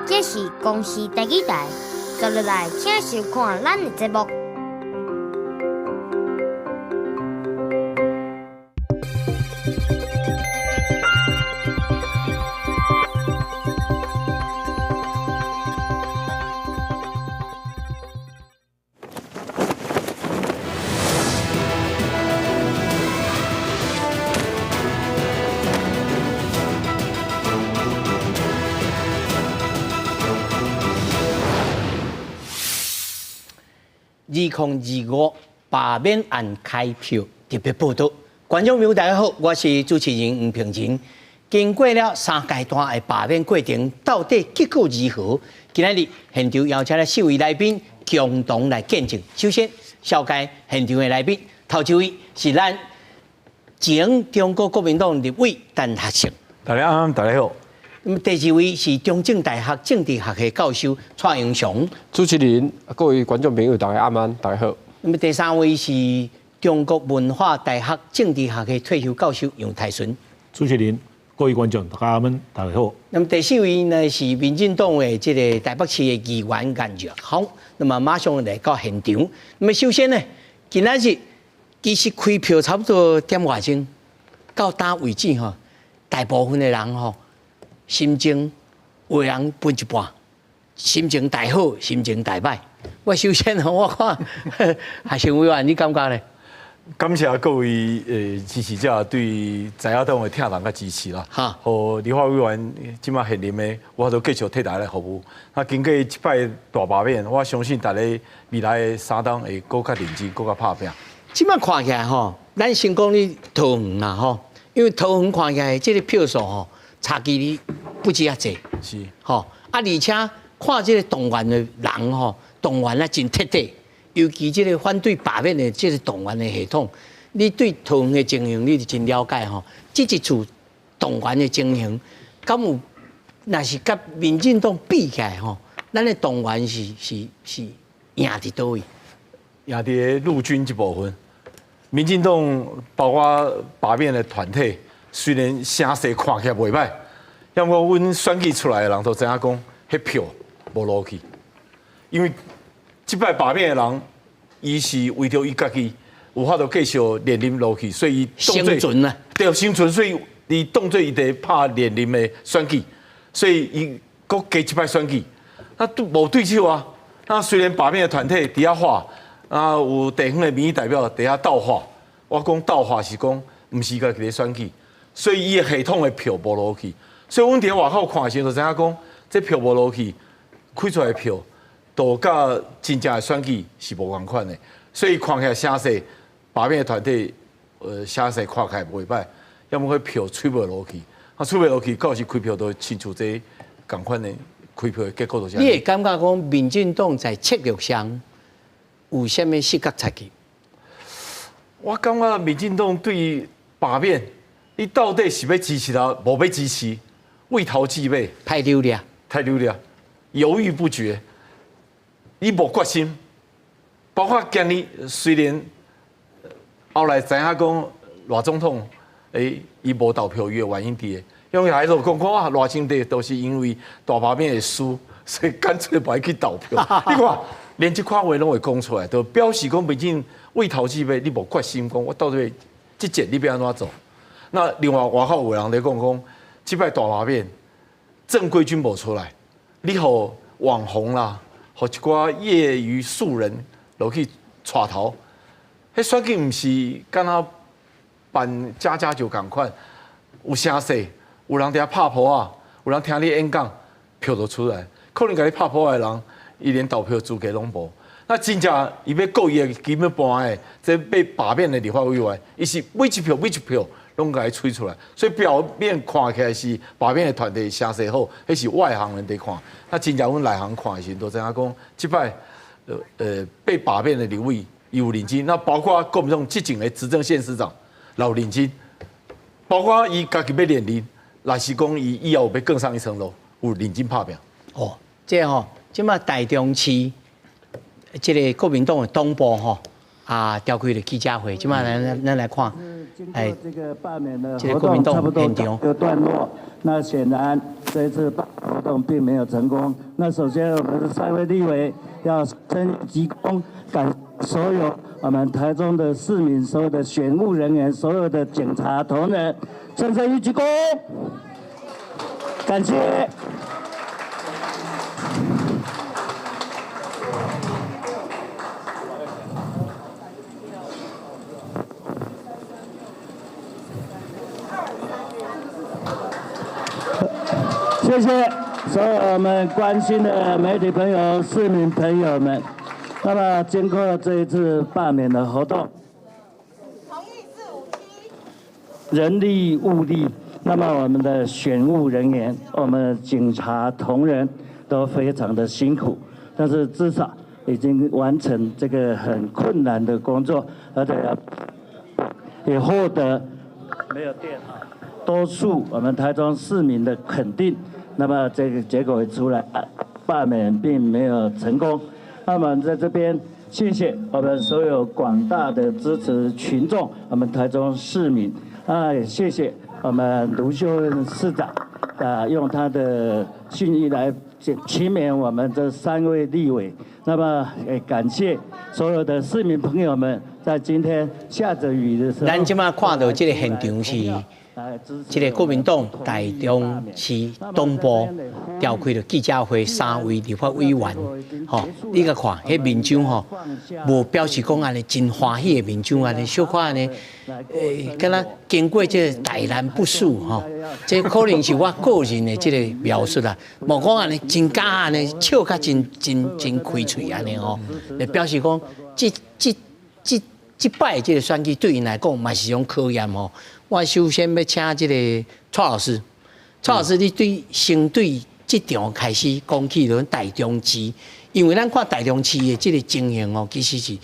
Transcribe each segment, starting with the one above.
这是公司第几台，接落来请收看咱的节目。2025罢免案开票特别报道。观众朋友大家好，我是主持人吴平晴。经过了3阶段的罢免过程，到底结果如何？今日现场邀请了4位来宾共同来见证。首先，紹介現場的來賓，頭一位是咱前中國國民黨立委陳學成。大家好，大家好。第二位是中正大學政治學系教授蔡英雄。主持人、各位觀眾朋友，大家晚安，大家好。第三位是中國文化大學政治學系退休教授楊泰順。主持人、各位觀眾，大家好。第四位呢是民進黨的這個台北市的議員顏若芳。馬上來到現場。首先呢，今仔日其實開票差不多點外鐘，到打為止吼，大部分的人吼。心情有人分一半，心情大好，心情大歹。我首先我看學成委員，你感覺呢？感謝各位支持者對在野黨的聽人嘅支持啦。哈，和立法委員今麥現任的，我都繼續替大家來服務。那經過這擺大罷免，我相信大家未來的3黨會更加認真，更加拍拼。今麥看起來吼，咱先講你桃園啦吼，因為桃園看起來這個票數吼。差距哩不止遐濟，是吼而且看這個動員的人吼，動員啊真徹底，尤其這個反對罷免的這個動員的系統，你對桃園的情形你就真了解吼。這一次動員的情形，敢有若是甲民進黨比起來吼，咱的動員是贏佇倒位？贏佇陸軍這部分，民進黨包括罷免的團體。雖然聲勢看起來袂歹，因為阮選舉出來的人都知影講，迄票無落去，因為即擺罷免的人，伊是為着伊家己有法度繼續連任落去，所以伊生存啊，對生存，所以伊當做伊在拍連任的選舉，所以伊佫加即擺選舉，那都無對手啊。那雖然罷免的團體佇遐話，啊有地方的民意代表佇遐鬥話，我講鬥話是講，毋是家己咧選舉。所以伊個系統的票無落去，所以阮佇外口看的時候就知影講，這票無落去，開出來的票，都甲真正的選舉是無共款的。所以看起來聲勢，罷免的團體，聲勢看起來袂歹，要麼個票吹袂落去，吹袂落去，到時開票都親像這共款的開票的結果都是。你會感覺講民進黨在策略上有啥物失角差距？我感覺民進黨對罷免。你到底是要支持他，無要支持，為頭至尾，太溜了，太溜了，猶豫不決。你無決心，包括今日雖然後來知影講賴總統，伊無投票伊嘅原因佇個，因為喺度講啊，賴清德都是因為大罷免會輸，所以乾脆無愛去投票。你看，連這款話攏會講出來，就表示講畢竟為頭至尾，你無決心講，我到底這屆你要安怎做？那另外外口有人在講，這擺大罷免，正規軍無出來，你互網紅啦，互一寡業餘素人落去帶頭，迄選舉毋是敢若辦家家酒共款，有聲勢，有人佇遐拍鋪啊，有人聽你演講，票就出來，可能甲你拍鋪的人，伊連投票資格攏無。那真正伊要告伊的基本盤的，這被罷免的立法委員，伊是每一票。攏甲伊吹出來，所以表面看起來是罷免的團體聲勢好，迄是外行人在看。那真正阮內行看的時候，都知影講，即擺被罷免的立委有認真，那包括國民黨即前的執政縣市長有認真，包括伊家己要連任，若是講伊以後要更上一層樓，有認真拍拼。哦，即吼，即馬台中市即個國民黨的黨部吼。召開了記者會，今晚咱來看，這個罷免的活動差不多有段落。那顯然這次罷活动并没有成功。那首先，我们的3位立委要深鞠躬，感所有我们台中的市民、所有的选务人员、所有的警察同仁，深深一鞠躬，感谢。谢谢所有我们关心的媒体朋友、市民朋友们。那么，经过这一次罢免的活动，同意457，人力物力，那么我们的选务人员、我们警察同仁都非常的辛苦，但是至少已经完成这个很困难的工作，而且也获得没有电多数我们台中市民的肯定。那么这个结果一出来，罢免并没有成功。那么在这边谢谢我们所有广大的支持群众，我们台中市民也谢谢我们卢秀燕市长用他的信义来提名我们这3位立委。那么也感谢所有的市民朋友们，在今天下着雨的时候，咱即马看到这个现场是。这个国民党台中市东部召开了记者会，3位立法委员，你甲看，迄面上无表示讲安尼真欢喜的面上安尼，小可安尼，敢若经过这个大难不死这可能是我个人的这个描述啦，无讲安尼真假安尼，笑甲真开嘴安尼来表示讲这摆这个选举对因来讲嘛是种考验我首先要请这个蔡老师，你先对这场开始讲起咱台中市，因为咱看台中市的这个情形其实是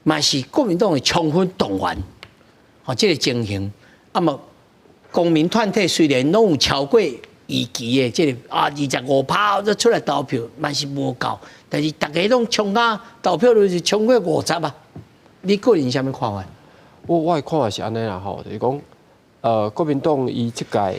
嘛是国民党的充分动员，这个情形，公民团体虽然拢有超过预期的这个25%都出来投票，嘛是无够，但是大家拢冲到投票率是超过50啊，你个人什么看法？我的看法是安尼啦吼，就是讲，国民党伊即届，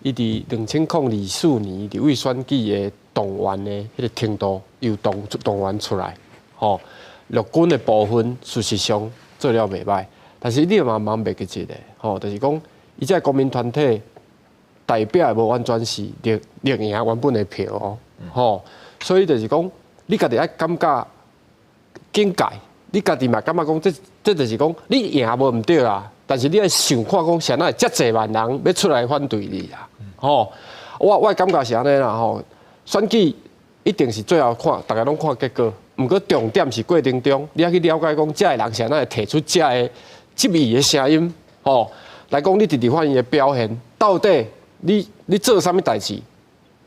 伊伫2024年立委选举的动员的迄个程度又动员出来，吼，陆军的部分事实上做了袂歹，但是你嘛茫袂记一个，吼，就是讲，伊这国民团体代表的无完全是赢原本的票吼，所以就是讲，你家己爱感觉境界。你家己嘛感觉讲，这就是讲，你赢无毋对啦，但是你爱想看讲，谁那遮济万人要出来反对你啦，吼！我感觉是安尼啦，吼！选举一定是最后看，大家拢看结果，毋过重点是过程中，你要去了解讲，遮个人谁那会提出遮个质疑的声音，吼！来讲你伫立法院的表现，到底你做啥物代志，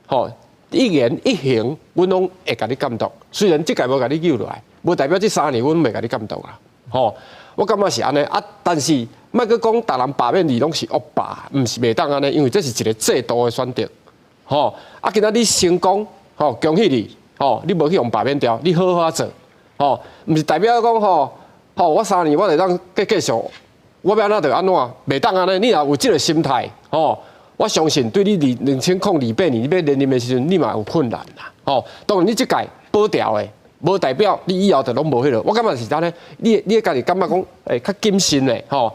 吼！一言一行，阮拢会甲你监督，虽然即届无甲你救落来。无代表这3年，阮袂甲你监督啦，吼！我感觉是安尼但是莫去讲，大人罢免你拢是恶霸，毋是袂当安尼，因为这是一个制度的选择，吼！今仔你成功，吼，恭喜你，吼！你无去用罢免掉，你好好做，吼！毋是代表讲吼，我3年我会当继续，我要安怎就安怎，袂当安尼。你若有这个心态，吼，我相信对你2008年你要连任的时阵，你嘛有困难啦，吼！当然你即届保掉的。无代表你以后就拢无迄落，我感觉是安尼，你家己感觉讲，较谨慎嘞，吼，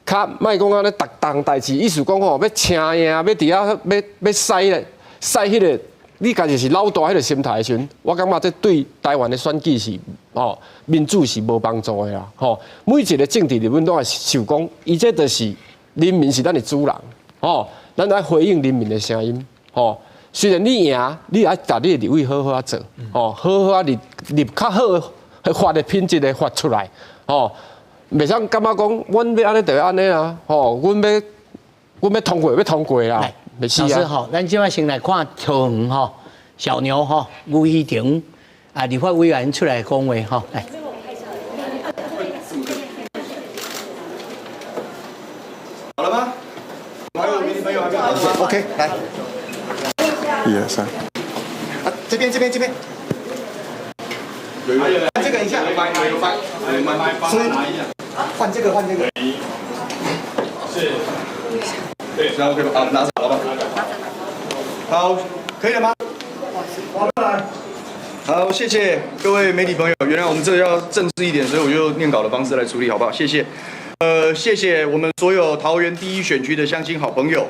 较莫讲安尼逐档代志，意思讲吼，要请赢，要伫遐要使咧，使迄个，你家己是老大迄个心态的时阵，我感觉这对台湾的选举是，民主是无帮助的啦，吼，每一个政治人物都会想讲，伊这就是人民是咱的主人，吼，咱来回应人民的声音，吼。虽然你赢，你爱把你的立委好好做，好好立较好的法的品质的发出来，袂使感觉讲，阮要安尼就要安尼啊，阮要通过啦，袂是啊。老师咱即摆先来看桃园小牛吴怡婷立法委员出来讲话来。好了吗？还有媒体朋友还没有？OK， 来。1、2、3。这边。有。这个一下。所以换这个。是。对。然后 OK 吧？拿着好了吧？好。可以了吗？好，谢谢各位媒体朋友。原来我们这个要正式一点，所以我就念稿的方式来处理，好不好？谢谢。谢谢我们所有桃园第一选区的乡亲好朋友，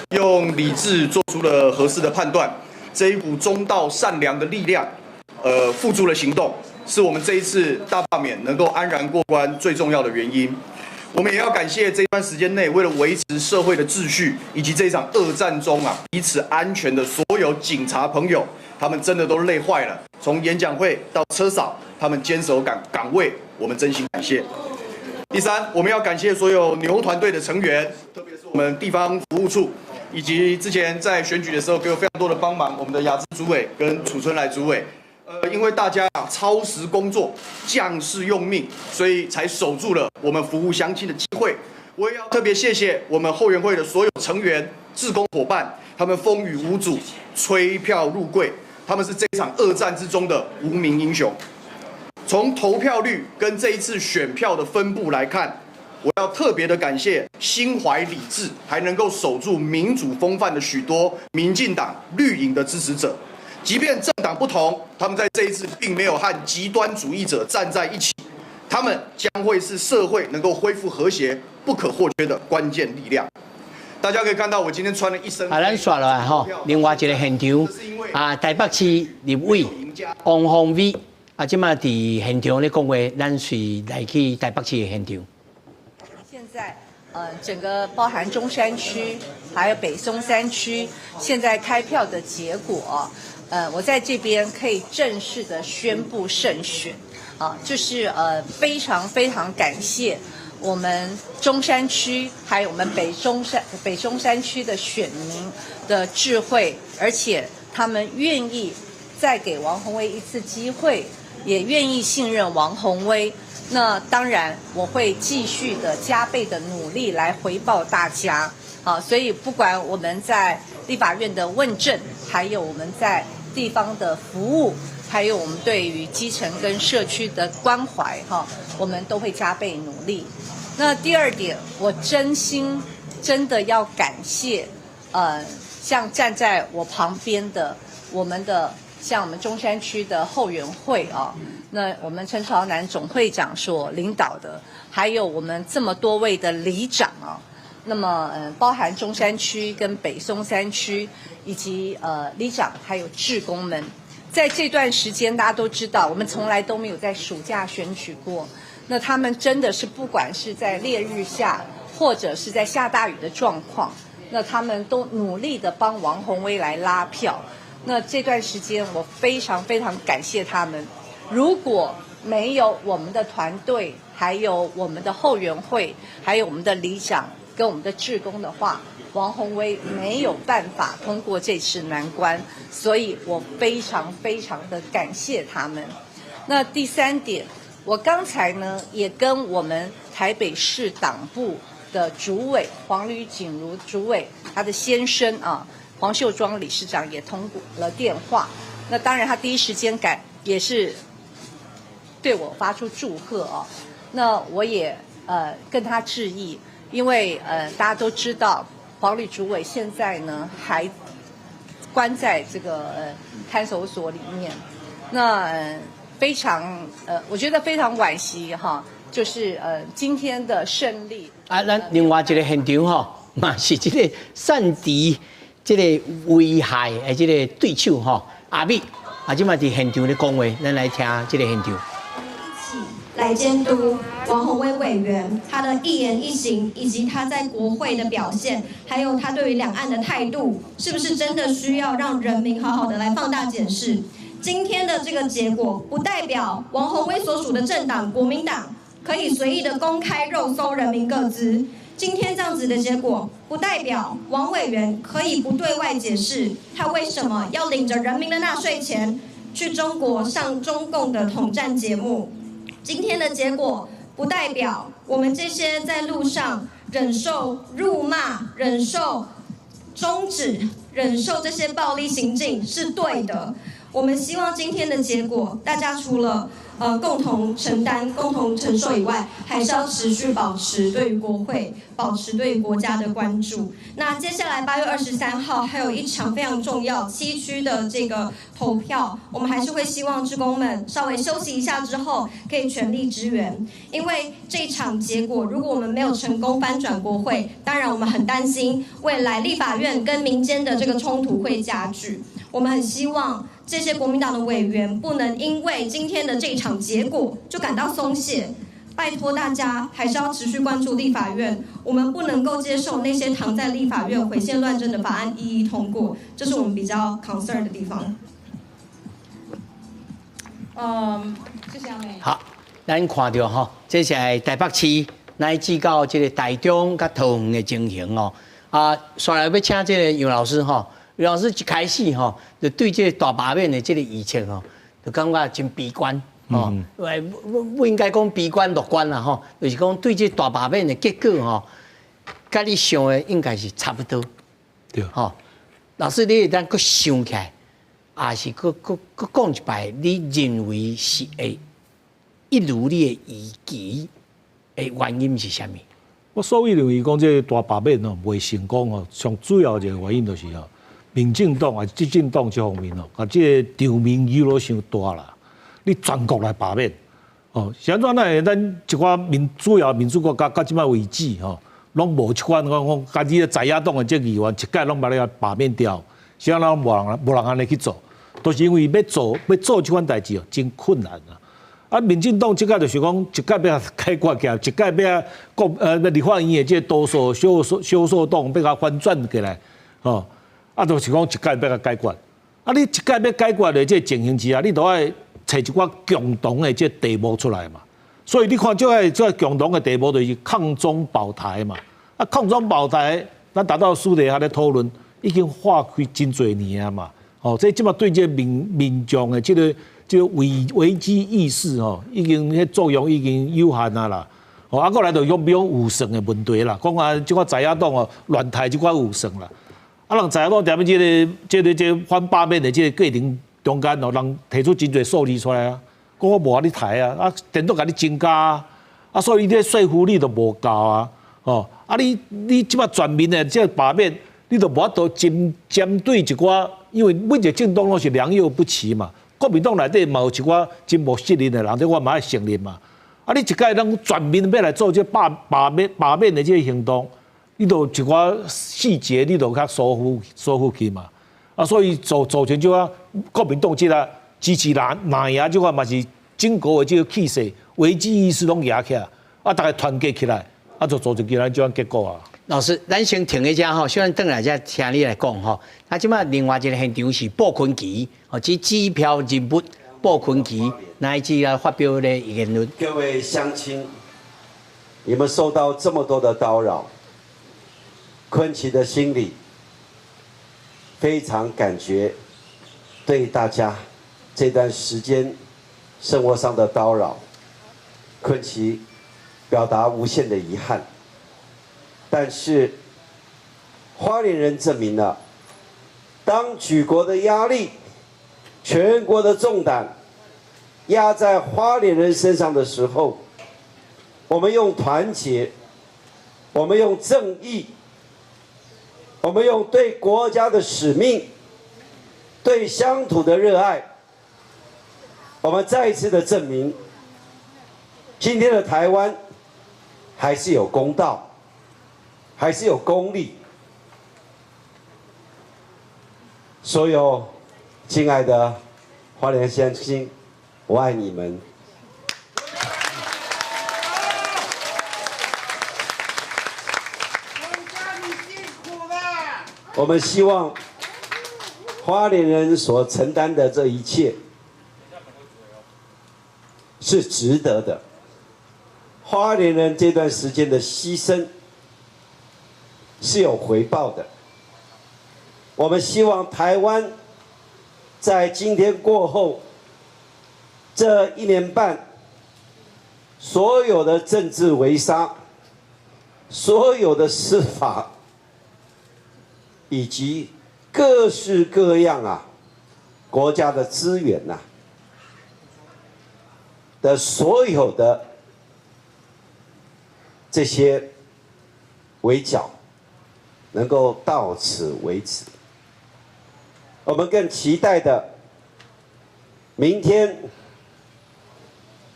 用理智做出了合适的判断，这一股中道善良的力量，付诸了行动，是我们这一次大罢免能够安然过关最重要的原因。我们也要感谢这段时间内为了维持社会的秩序，以及这一场恶战中彼此安全的所有警察朋友，他们真的都累坏了。从演讲会到车扫，他们坚守岗位，我们真心感谢。第三，我们要感谢所有牛团队的成员，特别是我们地方服务处，以及之前在选举的时候给我非常多的帮忙，我们的雅芝主委跟楚春来主委。因为大家超时工作，将士用命，所以才守住了我们服务乡亲的机会。我也要特别谢谢我们后援会的所有成员、志工伙伴，他们风雨无阻，催票入柜，他们是这场恶战之中的无名英雄。从投票率跟这一次选票的分布来看，我要特别的感谢心怀理智，还能够守住民主风范的许多民进党绿营的支持者。即便政党不同，他们在这一次并没有和极端主义者站在一起，他们将会是社会能够恢复和谐不可或缺的关键力量。大家可以看到，我今天穿了一身。咱刷落来吼，另外一个现场台北市立委王宏伟即马伫现场咧讲话，咱随来去台北市的现场。现在整个包含中山区还有北松山区，现在开票的结果。我在这边可以正式的宣布胜选，就是非常非常感谢我们中山区还有我们北中山区的选民的智慧，而且他们愿意再给王宏威一次机会，也愿意信任王宏威。那当然我会继续的加倍的努力来回报大家。所以不管我们在立法院的问政，还有我们在地方的服务，还有我们对于基层跟社区的关怀，我们都会加倍努力。那第二点，我真的要感谢，像站在我旁边的像我们中山区的后援会那我们陈朝南总会长所领导的，还有我们这么多位的里长那么包含中山区跟北松山区，以及里长还有志工们，在这段时间大家都知道，我们从来都没有在暑假选举过。那他们真的是不管是在烈日下，或者是在下大雨的状况，那他们都努力的帮王宏威来拉票。那这段时间我非常非常感谢他们。如果没有我们的团队，还有我们的后援会，还有我们的里长跟我们的志工的话，王宏威没有办法通过这次难关，所以我非常非常的感谢他们。那第三点，我刚才呢也跟我们台北市党部的主委黄吕锦如主委他的先生黄秀庄理事长也通过了电话。那当然他第一时间也是对我发出祝贺那我也跟他致意。因为大家都知道黄吕主委现在呢还关在这个看守所里面，那非常我觉得非常惋惜就是今天的胜利咱另外一个现场嘛是这个善敌这个危害的这个对手阿美即马伫现场咧讲话，咱来听这个现场。来监督王宏威委员他的一言一行，以及他在国会的表现，还有他对于两岸的态度，是不是真的需要让人民好好的来放大检视？今天的这个结果，不代表王宏威所属的政党国民党可以随意的公开肉搜人民个资。今天这样子的结果，不代表王委员可以不对外解释他为什么要领着人民的纳税钱去中国上中共的统战节目。今天的结果不代表我们这些在路上忍受辱骂、忍受终止、忍受这些暴力行径是对的。我们希望今天的结果，大家除了共同承担、共同承受以外，还是要持续保持对于国会、保持对于国家的关注。那接下来8月23号还有一场非常重要7区的这个投票，我们还是会希望志工们稍微休息一下之后，可以全力支援。因为这场结果，如果我们没有成功翻转国会，当然我们很担心未来立法院跟民间的这个冲突会加剧。我们很希望这些国民党的委员不能因为今天的这场结果就感到松懈，拜托大家还是要持续关注立法院，我们不能够接受那些躺在立法院毁宪乱政的法案一一通过，这是我们比较 concern 的地方。谢谢阿美。好，咱看到吼，这是台北市乃至到这个台中甲桃园的情形哦。下来要请这个杨老师吼。杨老师一开始吼，就对这个大罢免的这个议程吼，就感觉真悲观哦。不应该讲悲观乐观啦吼，就是讲对这大罢免的结果吼，甲你想的应该是差不多。对。吼，老师你当佫想起来，也是佫讲一摆，你认为是会一如你的预期的原因是啥物？我所以认为讲这大罢免哦未成功哦，上主要一个原因就是哦。民进党啊，执政党这方面哦，啊，这个场面娱乐伤大啦。你全国来罢免，哦，是安怎呢？咱一寡主要民主国家到即摆为止吼，拢无一款讲家己的在野党的这议员一概拢把你罢免掉，是安怎无人安尼去做，都是因为要做这款代志哦，真困难啊。啊，民进党即个就是讲一概要解决起来，一概要立法院的这多数少数党要甲翻转起来，哦。就是讲一概要甲解决，你一概要解决的这情形之下，你都爱找一寡共同的这题目出来嘛。所以你看，这共同的题目就是抗中保台嘛。抗中保台，咱达到私底下咧讨论，已经花开真侪年啊嘛。这即马对这民众的这个危机意识已经迄作用已经有限啊啦。过来就用不用有算的问题啦。讲这个在野党乱抬这块有算啦。人知影讲，踮这反罢免的这个过程中间人提出真侪数字出来啊，讲我无甲你抬啊，电脑甲你增加啊，所以你这说服力都无够啊，你即摆全面的这罢免，你都无法度针对一寡，因为每一个政党拢是良莠不齐嘛，国民党内底嘛有一寡真无适任的人，这我嘛爱承认嘛，你一概咱全面要来做这罢免的这个行动。你都一寡细节，你都较疏忽去嘛，所以造成这个国民党这个支持拿赢这个嘛是整个的这个气势、危机意识拢压起来，大家团结起来，就造成今日这样结果啊。老师，咱先停一下吼，希望等来再听你来讲吼。即摆另外一个现场是布昆奇，即机票人物布昆奇乃至来发表的言论。各位乡亲，你们受到这么多的叨扰。昆奇的心里非常感觉，对大家这段时间生活上的叨扰，昆奇表达无限的遗憾。但是花莲人证明了，当举国的压力、全国的重担压在花莲人身上的时候，我们用团结，我们用正义。我们用对国家的使命、对乡土的热爱，我们再一次的证明，今天的台湾还是有公道，还是有公理。所有亲爱的花莲乡亲，我爱你们。我们希望花莲人所承担的这一切是值得的。花莲人这段时间的牺牲是有回报的。我们希望台湾在今天过后这1年半，所有的政治围杀，所有的司法。以及各式各样国家的资源呐、的所有的这些围剿能够到此为止。我们更期待的，明天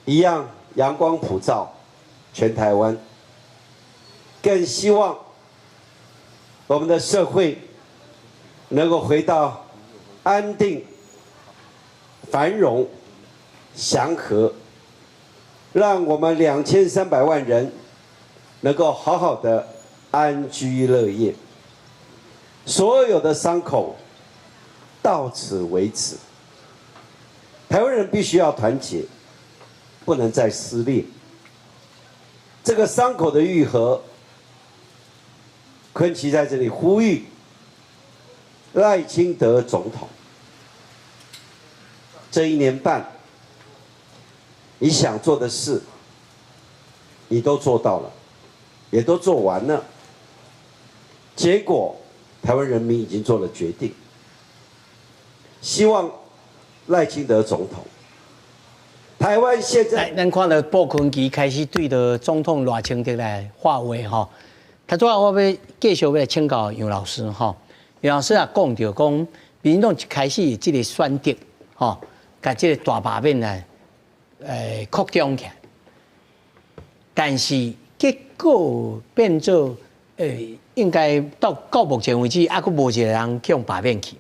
一样阳光普照全台湾，更希望我们的社会能够回到安定、繁荣、祥和，让我们2300万人能够好好的安居乐业。所有的伤口到此为止。台湾人必须要团结，不能再撕裂。这个伤口的愈合，昆萁在这里呼吁赖清德总统，这1年半，你想做的事，你都做到了，也都做完了。结果，台湾人民已经做了决定，希望赖清德总统，台湾现在，咱看到布昆萁开始对着总统赖清德来话话吼。他昨我要继续要来请教杨老师吼。杨老师也讲到讲，民进党一开始这个选择吼，甲这个大罢免来扩张起来，但是结果变做应该到目前为止，还佫无一个人去用罢免去。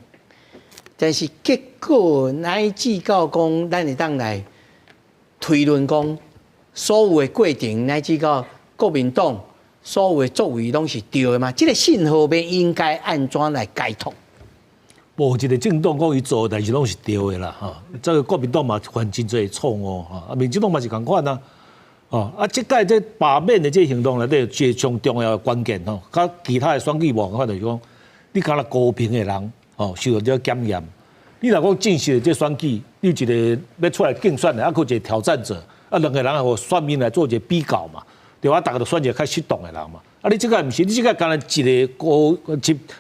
但是结果乃至到讲，咱会当来推论讲，所有的过程乃至到国民党所有的作为拢是对的嘛？这个信号面应该安怎来解读？无一个政党讲伊做的代志拢是对的啦，哈。这个国民党嘛犯真侪错误哈，啊，民进党嘛是共款啊，哦，啊，即届这罢免的这行动内底，最上重要的关键吼，甲其他的选举无共款，就是讲，你敢若高频的人，哦，受到这检验。你若讲正式的这选举，你一个要出来竞选的，啊，佫一个挑战者，啊，两个人互选民来做一个比较嘛，对吧？大家都选一个较适当的人嘛。啊，你即个毋是，你即个干若一个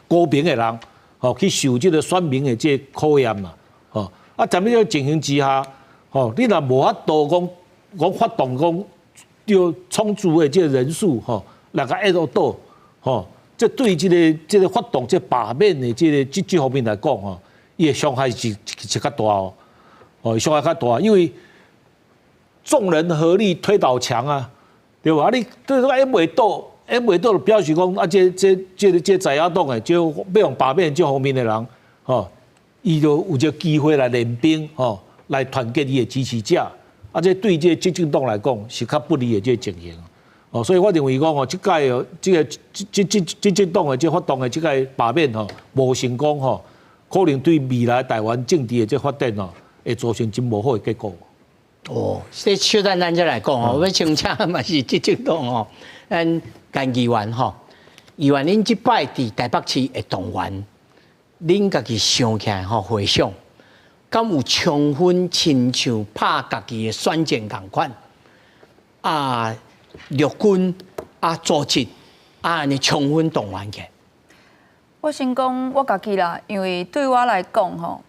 高频的人，吼，去受这个选民的这考验嘛，吼。啊，在这个情形之下，吼，你若无法度讲发动讲要充足的这个人数，吼，来个压倒，吼，这对这个发动这罢免的这方面来讲，吼。伊的伤害是较大哦，哦，伤害较大，因为众人合力推倒墙啊，对吧？啊，你对个挨袂倒，表示讲啊，这在野党的，就要用罢免这方面的人，哦，伊就有这机会来练兵，哦，来团结伊的支持者，啊，这对这执政党来讲是较不利的这情形，哦，所以我认为讲哦，这届哦，这个执政党的这发动的这个罢免吼，无成功吼。可能对未来台湾政治的这发展哦，会造成真无好的结果。哦，这小等咱再来讲哦，要请请嘛是执政党哦，咱干议员吼，议员恁即摆伫台北市的动员，恁家己想起来吼回想，敢有充分亲像拍家己的选战共款啊，陆军啊组织啊，安尼充分动员起来。我先讲我家己啦，因为对我来讲吼，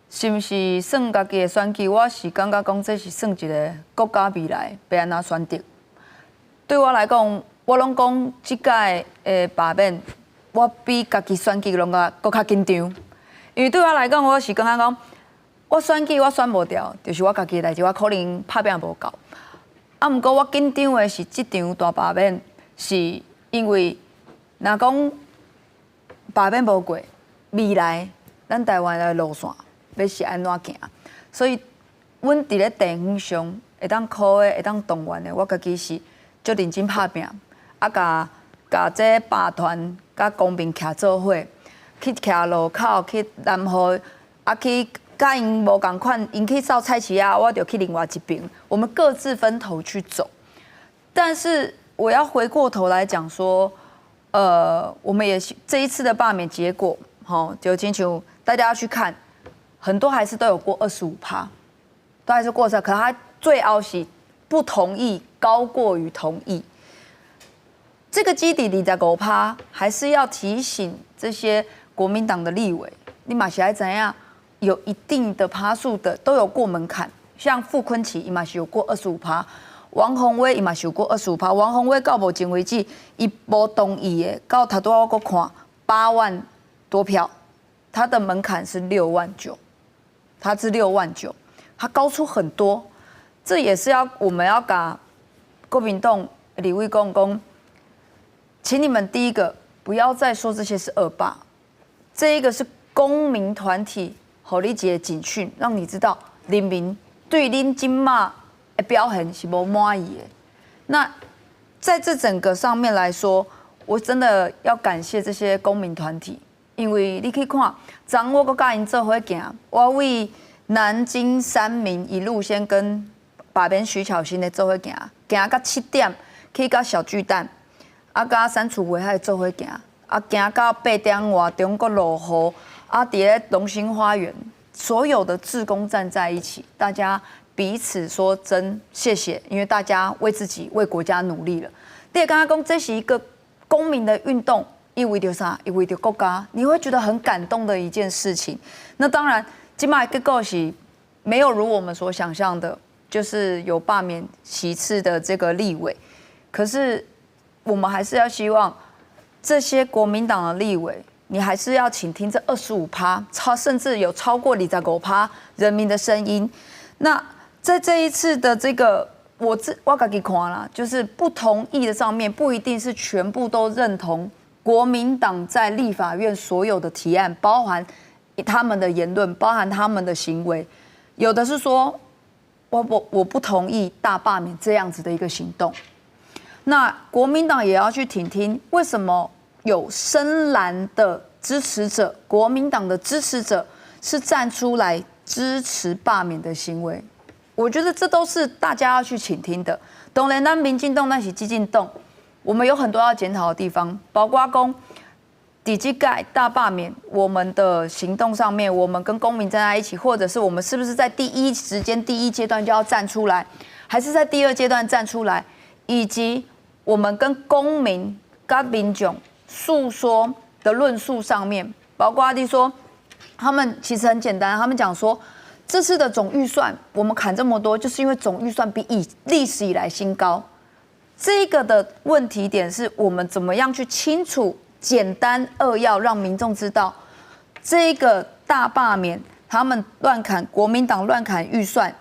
是毋是算家己的选举，我是感觉讲这是算一个国家未来要安怎选择。对我来讲，我拢讲即届的罢免，我比家己选举拢搁较紧张。因为对我来讲，我是感觉讲，我选举我选无掉，就是我家己的代志，我可能拍拼无够。啊，毋过我紧张的是即场大罢免，是因为若讲罢免无过，未来咱台湾的路线要是安怎行？所以，阮伫咧地方上会当靠的、会当动员的，我家己是足认真拍拼，啊，甲这霸团甲公民徛做伙，去徛路口，去南河，啊去甲因无共款，因去扫菜市啊，我就去另外一边，我们各自分头去走。但是我要回过头来讲说。我们也这一次的罢免结果，就请求大家要去看，很多还是都有过25%，都还是过可他最后是不同意高过于同意。这个基底25%，还是要提醒这些国民党的立委，你嘛是爱怎样？有一定的趴数的都有过门槛，像傅昆萁伊嘛是有过25%，王宏威伊嘛是有过25%。王宏威到目前为止，伊无同意的，到头拄我搁看8万多票，他的门槛是6万9，他是6万9，他高出很多。这也是我们要把国民党立委讲，请你们第一个不要再说这些是恶霸，这一个是公民团体互你一个警讯，让你知道人民对恁今嘛的表现是无满意的。那在这整个上面来说，我真的要感谢这些公民团体，因为你去看，昨我搁甲因做伙行，我为南京3民一路先跟把边徐巧芯的做伙行到7点，去到小巨蛋，甲删除危害做伙行，行到8点外中国落雨，伫咧龙兴花园，所有的志工站在一起，大家彼此说真谢谢，因为大家为自己为国家努力了。你也刚刚讲这是一个公民的运动，因为着啥？因为着国家，你会觉得很感动的一件事情。那当然，今麦结果是没有如我们所想象的。就是有罢免席次的这个立委，可是我们还是要希望这些国民党的立委，你还是要倾听这25%，甚至有超过25%人民的声音。那在这一次的这个，我自己看啦，就是不同意的上面不一定是全部都认同国民党在立法院所有的提案，包含他们的言论，包含他们的行为，有的是说。我不同意大罢免这样子的一个行动。那国民党也要去听听，为什么有深蓝的支持者，国民党的支持者是站出来支持罢免的行为？我觉得这都是大家要去倾听的。当然，咱民进党那是激进党，我们有很多要检讨的地方，包括讲。第几届大罢免，我们的行动上面，我们跟公民站在一起，或者是我们是不是在第一时间、第一阶段就要站出来，还是在第2阶段站出来，以及我们跟公民、跟民众诉说的论述上面，包括你说，他们其实很简单，他们讲说，这次的总预算我们砍这么多，就是因为总预算比历史以来新高。这个的问题点是我们怎么样去清楚。简单扼要让民众知道，这个大罢免，他们乱砍，国民党乱砍预算，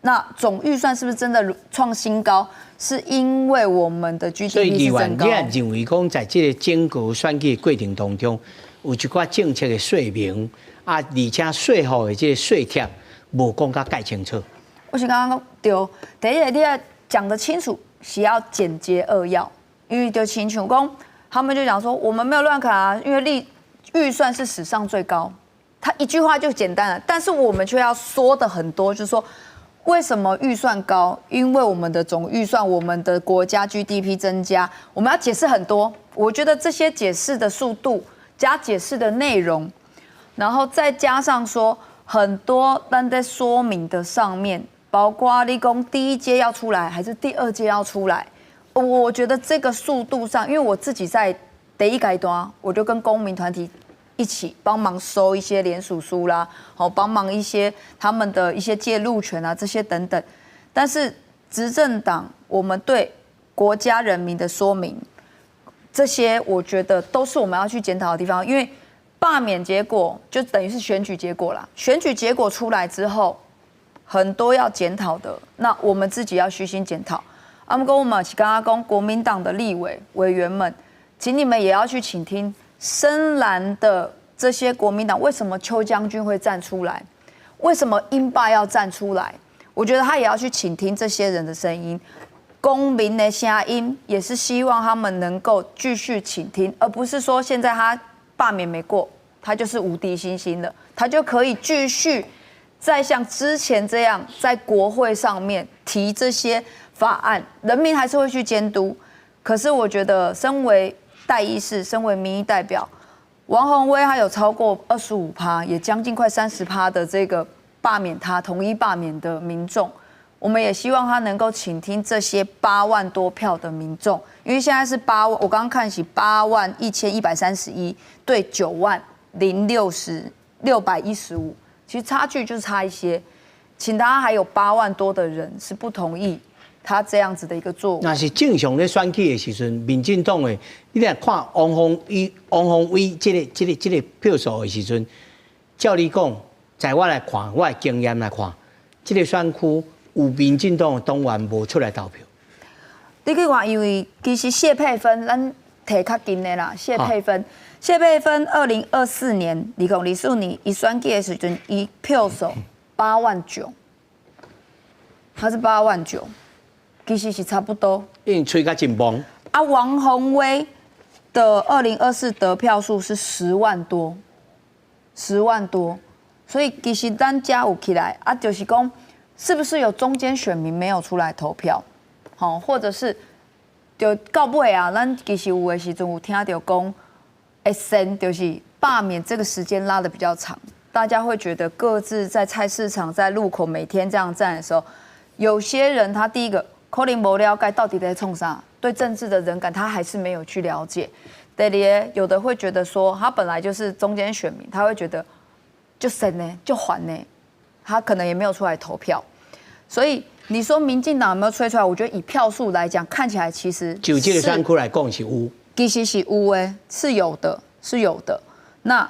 那总预算是不是真的创新高？是因为我们的 GDP 是增高。所以议员你也认为讲，在这个整个选举过程当中，有一寡政策的说明啊，而且税后的这个税贴无讲甲介清楚。我是刚刚讲对，第一个你要讲得清楚，是要简洁扼要，因为就亲像讲。他们就讲说，我们没有乱砍啊，因为预算是史上最高，他一句话就简单了。但是我们却要说的很多，就是说为什么预算高？因为我们的总预算，我们的国家 GDP 增加，我们要解释很多。我觉得这些解释的速度加解释的内容，然后再加上说很多但在说明的上面，包括立功第1阶要出来，还是第2阶要出来。我觉得这个速度上，因为我自己在第1阶段，我就跟公民团体一起帮忙收一些联署书啦，帮忙一些他们的一些介入权啊这些等等。但是执政党，我们对国家人民的说明，这些我觉得都是我们要去检讨的地方。因为罢免结果就等于是选举结果啦，选举结果出来之后，很多要检讨的，那我们自己要虚心检讨。不过我们是刚刚讲国民党的立委委员们，请你们也要去倾听深蓝的这些国民党，为什么邱将军会站出来，为什么英爸要站出来？我觉得他也要去倾听这些人的声音，公民的声音也是希望他们能够继续倾听，而不是说现在他罢免没过，他就是无敌星星了，他就可以继续再像之前这样在国会上面提这些。法案，人民还是会去监督。可是我觉得，身为代议士，身为民意代表，王宏威他有超过25%，也将近快30%的这个罢免他、同意罢免的民众。我们也希望他能够倾听这些8万多票的民众，因为现在是8万，我刚刚看起81131对9万060，615，其实差距就是差一些，请他还有8万多的人是不同意他这样子的一个作为。那是正常咧选举的时阵，民进党的，你来看王宏威这个票数的时阵，照你讲，在我来看，我的经验来看，这个选区有民进党的党员无出来投票。你去看，因为其实谢佩芬，咱摕较近的啦，谢佩芬，2024年2004年伊选举的时阵，伊票数8万9，他是8万9，其实是差不多。因为吹甲真棒。啊，王宏威的2024得票数是10万多，10万多，所以其实咱家有起来啊，就是讲是不是有中间选民没有出来投票，好，或者是就到尾啊，咱其实有的时阵有听到讲，先就是罢免这个时间拉得比较长，大家会觉得各自在菜市场、在路口每天这样站的时候，有些人他第一个可能没了解到底在冲啥。对政治的人感，他还是没有去了解。第二，有的会觉得说，他本来就是中间选民，他会觉得就省呢，就还呢，他可能也没有出来投票。所以你说民进党有没有吹出来？我觉得以票数来讲，看起来其实就这个选区来讲是有，其实是有诶，是有的，是有的。那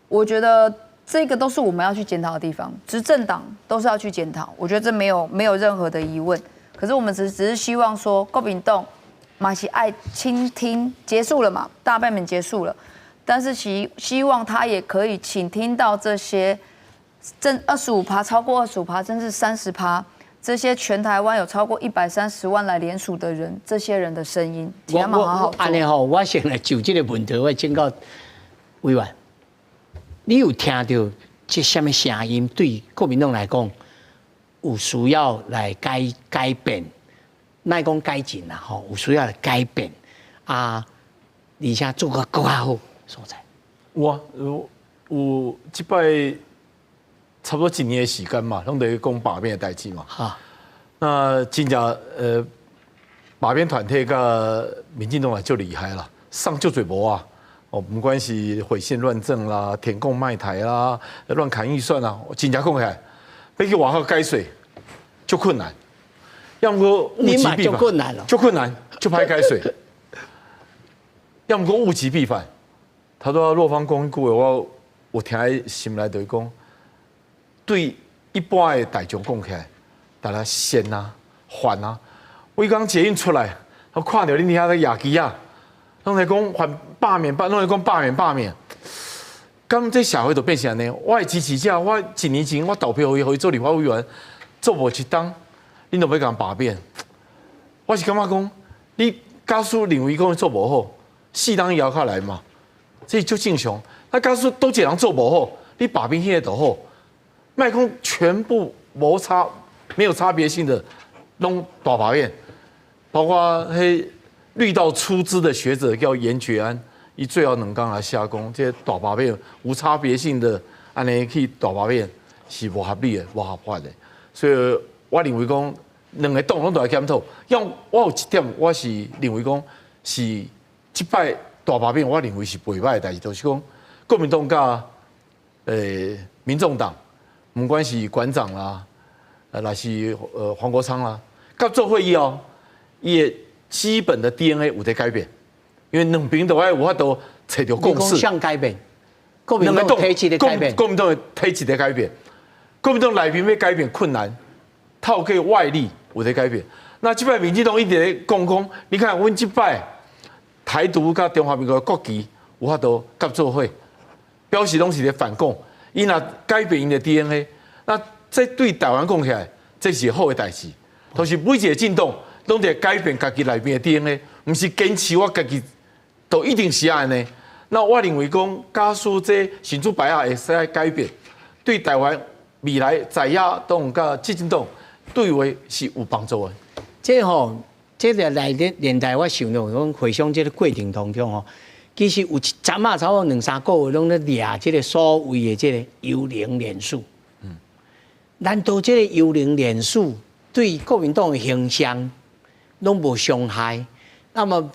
我觉得这个都是我们要去检讨的地方，执政党都是要去检讨。我觉得这没有任何的疑问。可是我们只是希望说，国民党马西爱倾听结束了嘛，大罢免结束了，但是希望他也可以倾听到这些25%超过25%甚至30%，这些全台湾有超过130万来联署的人，这些人的声音，请他们好好做。安尼吼，我先来就这个问题，我请教委员，你有听到这什么声音？对国民党来讲，有需要来改变？莫讲改进啦，吼，有需要来改变啊，而且做个更加好所在。有这摆差不多1年的时间嘛，拢在讲罢免的代志嘛。哈，那真正罢免团体甲民进党也就厉害啦，上就嘴薄啊。哦，不管是毁宪乱政啦、填共卖台啦、乱砍预算啦，真正讲起来，要去外口改水就困难。要么物极必反，就困难了，就困难，就拍开水。要么物极必反，他说若方讲一句话，我听在心内就是讲，对一般的大众讲起来，大家先啊、还啊。我刚捷运出来，我看到恁遐个野鸡啊，拢在讲还罢免，拢在讲罢免。咁这社会就变成安尼，我的支持者，我1年前我投票可以做立法委员，做无一档。恁就要甲人罢免，我是感觉讲，你假使认为讲做无好，4人摇下来嘛，这就正常。那假使都一人做无好，你罢免迄个就好，莫讲全部没有差别性的拢大罢免，包括迄绿到出资的学者叫严觉安，伊最后2天来下讲，这大罢免无差别性的安尼去大罢免是无合理的、无合法的，所以我认为讲。2个党拢都来检讨，我有一点我是认为讲是这摆大罢免，我认为是袂歹的代志，就是讲国民党甲民众党，不管是馆长啦，还是黄国昌啦，甲做会以后，伊的基本的 DNA 有在改变，因为2边都爱有法度找到共识。向改变，国民党体制的改变，国民党的体制的改变，国民党内面要改变困难，透过外力。有在改变，那这摆民进党一直在讲，你看阮这摆台独甲中华民国国旗有法度合作会，表示拢是在反共，伊若改变因的 DNA， 那这对台湾讲起来，这是好的代志。就是每一个政党拢在改变家己内面的 DNA， 不是坚持我家己都一定是安尼。那我认为讲，假使这新主牌会使来改变，对台湾未来在野党甲执政党。对话是有帮助的。这吼，这个来年代我想到讲，回想这个过程当中吼，其实有一阵啊，差不多2-3个月拢咧掠这个所谓的这个幽灵连署。难道这个幽灵连署对国民党的形象拢无伤害？那么，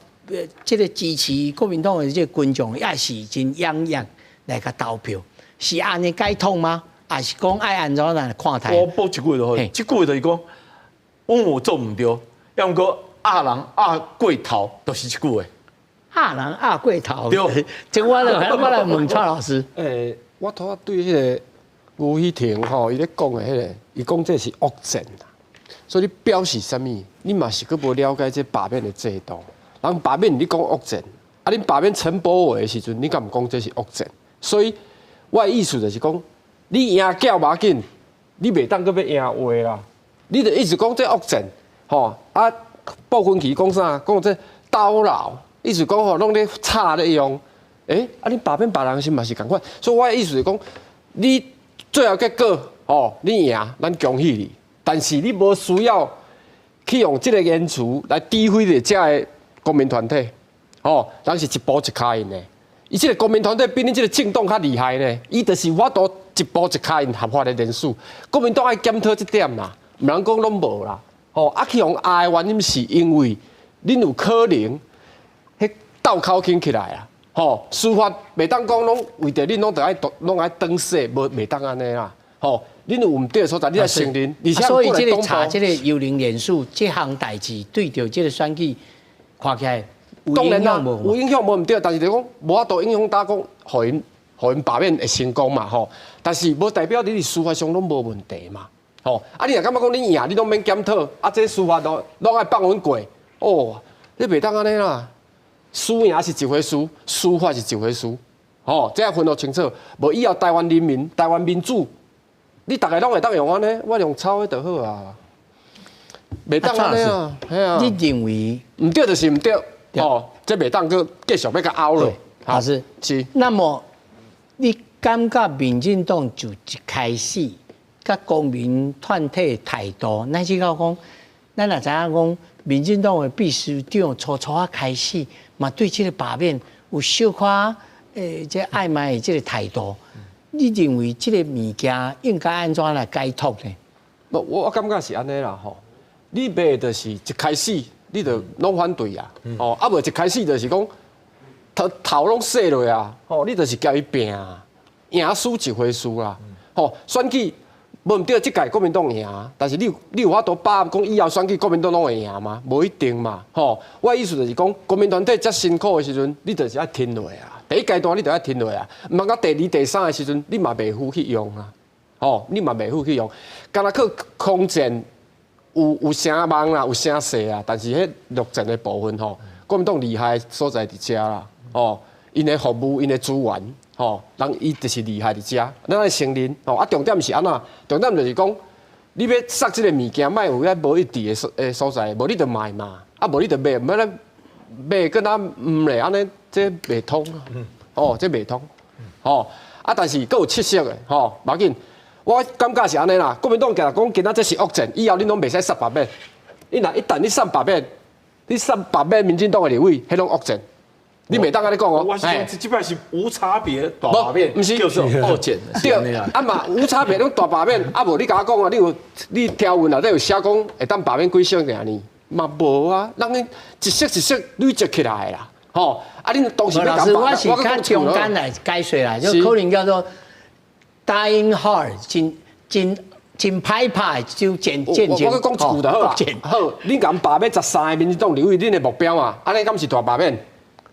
这个支持国民党的这个群众也是真踊跃来个投票，是安尼解通吗？还是讲爱安怎来看待？我补一句就好，这句就是讲，阮有做唔对，要毋过压人压过头，就是这句话。压人压过头，对，这我来问蔡老师。我头对迄个吴希婷吼，伊咧讲的迄个，伊讲这是恶政啦。所以你表示啥物？你嘛是佫无了解这罢免的制度。人罢免你讲恶政，啊，恁罢免陈柏惟的时阵，你敢毋讲这是恶政？所以我的意思就是讲，你赢叫无要紧，你袂当佫要赢话啦。你的意思讲这恶政，吼啊，鲍昆萁讲啥？讲这叨扰。意思讲吼，拢咧吵咧用，啊，恁罢免别人是嘛是共款，所以我的意思是讲，你最后结果吼，你赢，咱恭喜你，但是你无需要去用这个言辞来诋毁着遮的公民团体，吼，咱是一步一脚印的。伊这个公民团体比恁这个政党较厉害呢，伊就是法度一步一脚印合法的人数，国民党爱检讨这点啦，毋通讲拢无啦，吼，啊去用爱的原因是因为恁有可能。倒口轻起来啦，吼！司法袂当讲拢为着恁拢爱登势，袂当安尼啦，吼！恁有毋对的所在，你来承认，而且所以这个查这个幽灵连署这项代志，对着这个选举看起来有影响无？有影响无毋对，但是就讲无法度影响大讲，互因罢免会成功嘛，吼！但是无代表你司法上拢无问题嘛，吼！啊，你若感觉讲你赢，你拢免检讨，啊，这司法拢爱放阮过，哦，你袂当安尼啦。输赢是一回事，司法是一回事，吼，这要分得清楚。无以后台湾人民、台湾民主，你大家拢会当用安尼，我用抄的就好啊。袂当安尼啊，系啊。你认为唔对就是唔对，哦，这袂当去继续要甲拗落。老师是。那么你感觉民进党就一开始甲公民团体态度，乃是讲，咱也知影讲，民进党的秘书长初啊开始。嘛，对这个罢免有小可这暧昧的这个态度，你认为这个物件应该安怎来解脱呢？我感觉是安尼啦吼，你卖就是一开始你就拢反对啊，哦，啊无一开始就是讲头拢洗落啊，吼，你就是交伊拼啊，赢输一回事啦，吼，选举无毋对，即届国民党赢，但是你有法度把握讲以后选举国民党拢会赢吗？无一定嘛，吼！我的意思就是讲，国民团体遮辛苦的时阵，你就是爱听落啊。第一阶段你就爱听落啊，毋通到第二、第三的时阵，你嘛袂赴去用啊，吼！你嘛袂赴去用，敢若去空战有声望啦，有声势啊，但是迄陆战的部分吼，国民党厉害所在伫遮啦，吼，因的服务、因的资源。吼，人伊就是厉害伫遮，咱爱承认。吼，啊，重点是安怎？重点就是讲，你要杀即个物件，莫有遐无一致的所在，无你就卖嘛，啊，无你就卖，毋要咧卖跟咱毋咧安尼，这袂通啊。哦，这袂通。吼，啊，但是佫有特色的，吼，无要紧。我感觉是安尼啦，国民党今日讲今仔这是恶政，以后恁拢袂使杀罢免。你若一旦你杀罢免，你杀罢免民进党的立委，迄种恶政。你袂当安尼讲哦，我是讲这摆是无差别大罢免，不是就是恶政，对，啊嘛无差别种大罢免，啊无你甲我讲啊，你条文内底有写讲会当罢免几席尔呢？嘛无啊，人哋一席一席累积起来啦，吼，啊恁当时老师，我是较中间来解说啦，就可能叫做 dying hard， 真歹歹就渐我讲一句就好啦，好，你敢罢免13个民进党立委，恁的目标啊，安尼敢是大罢免？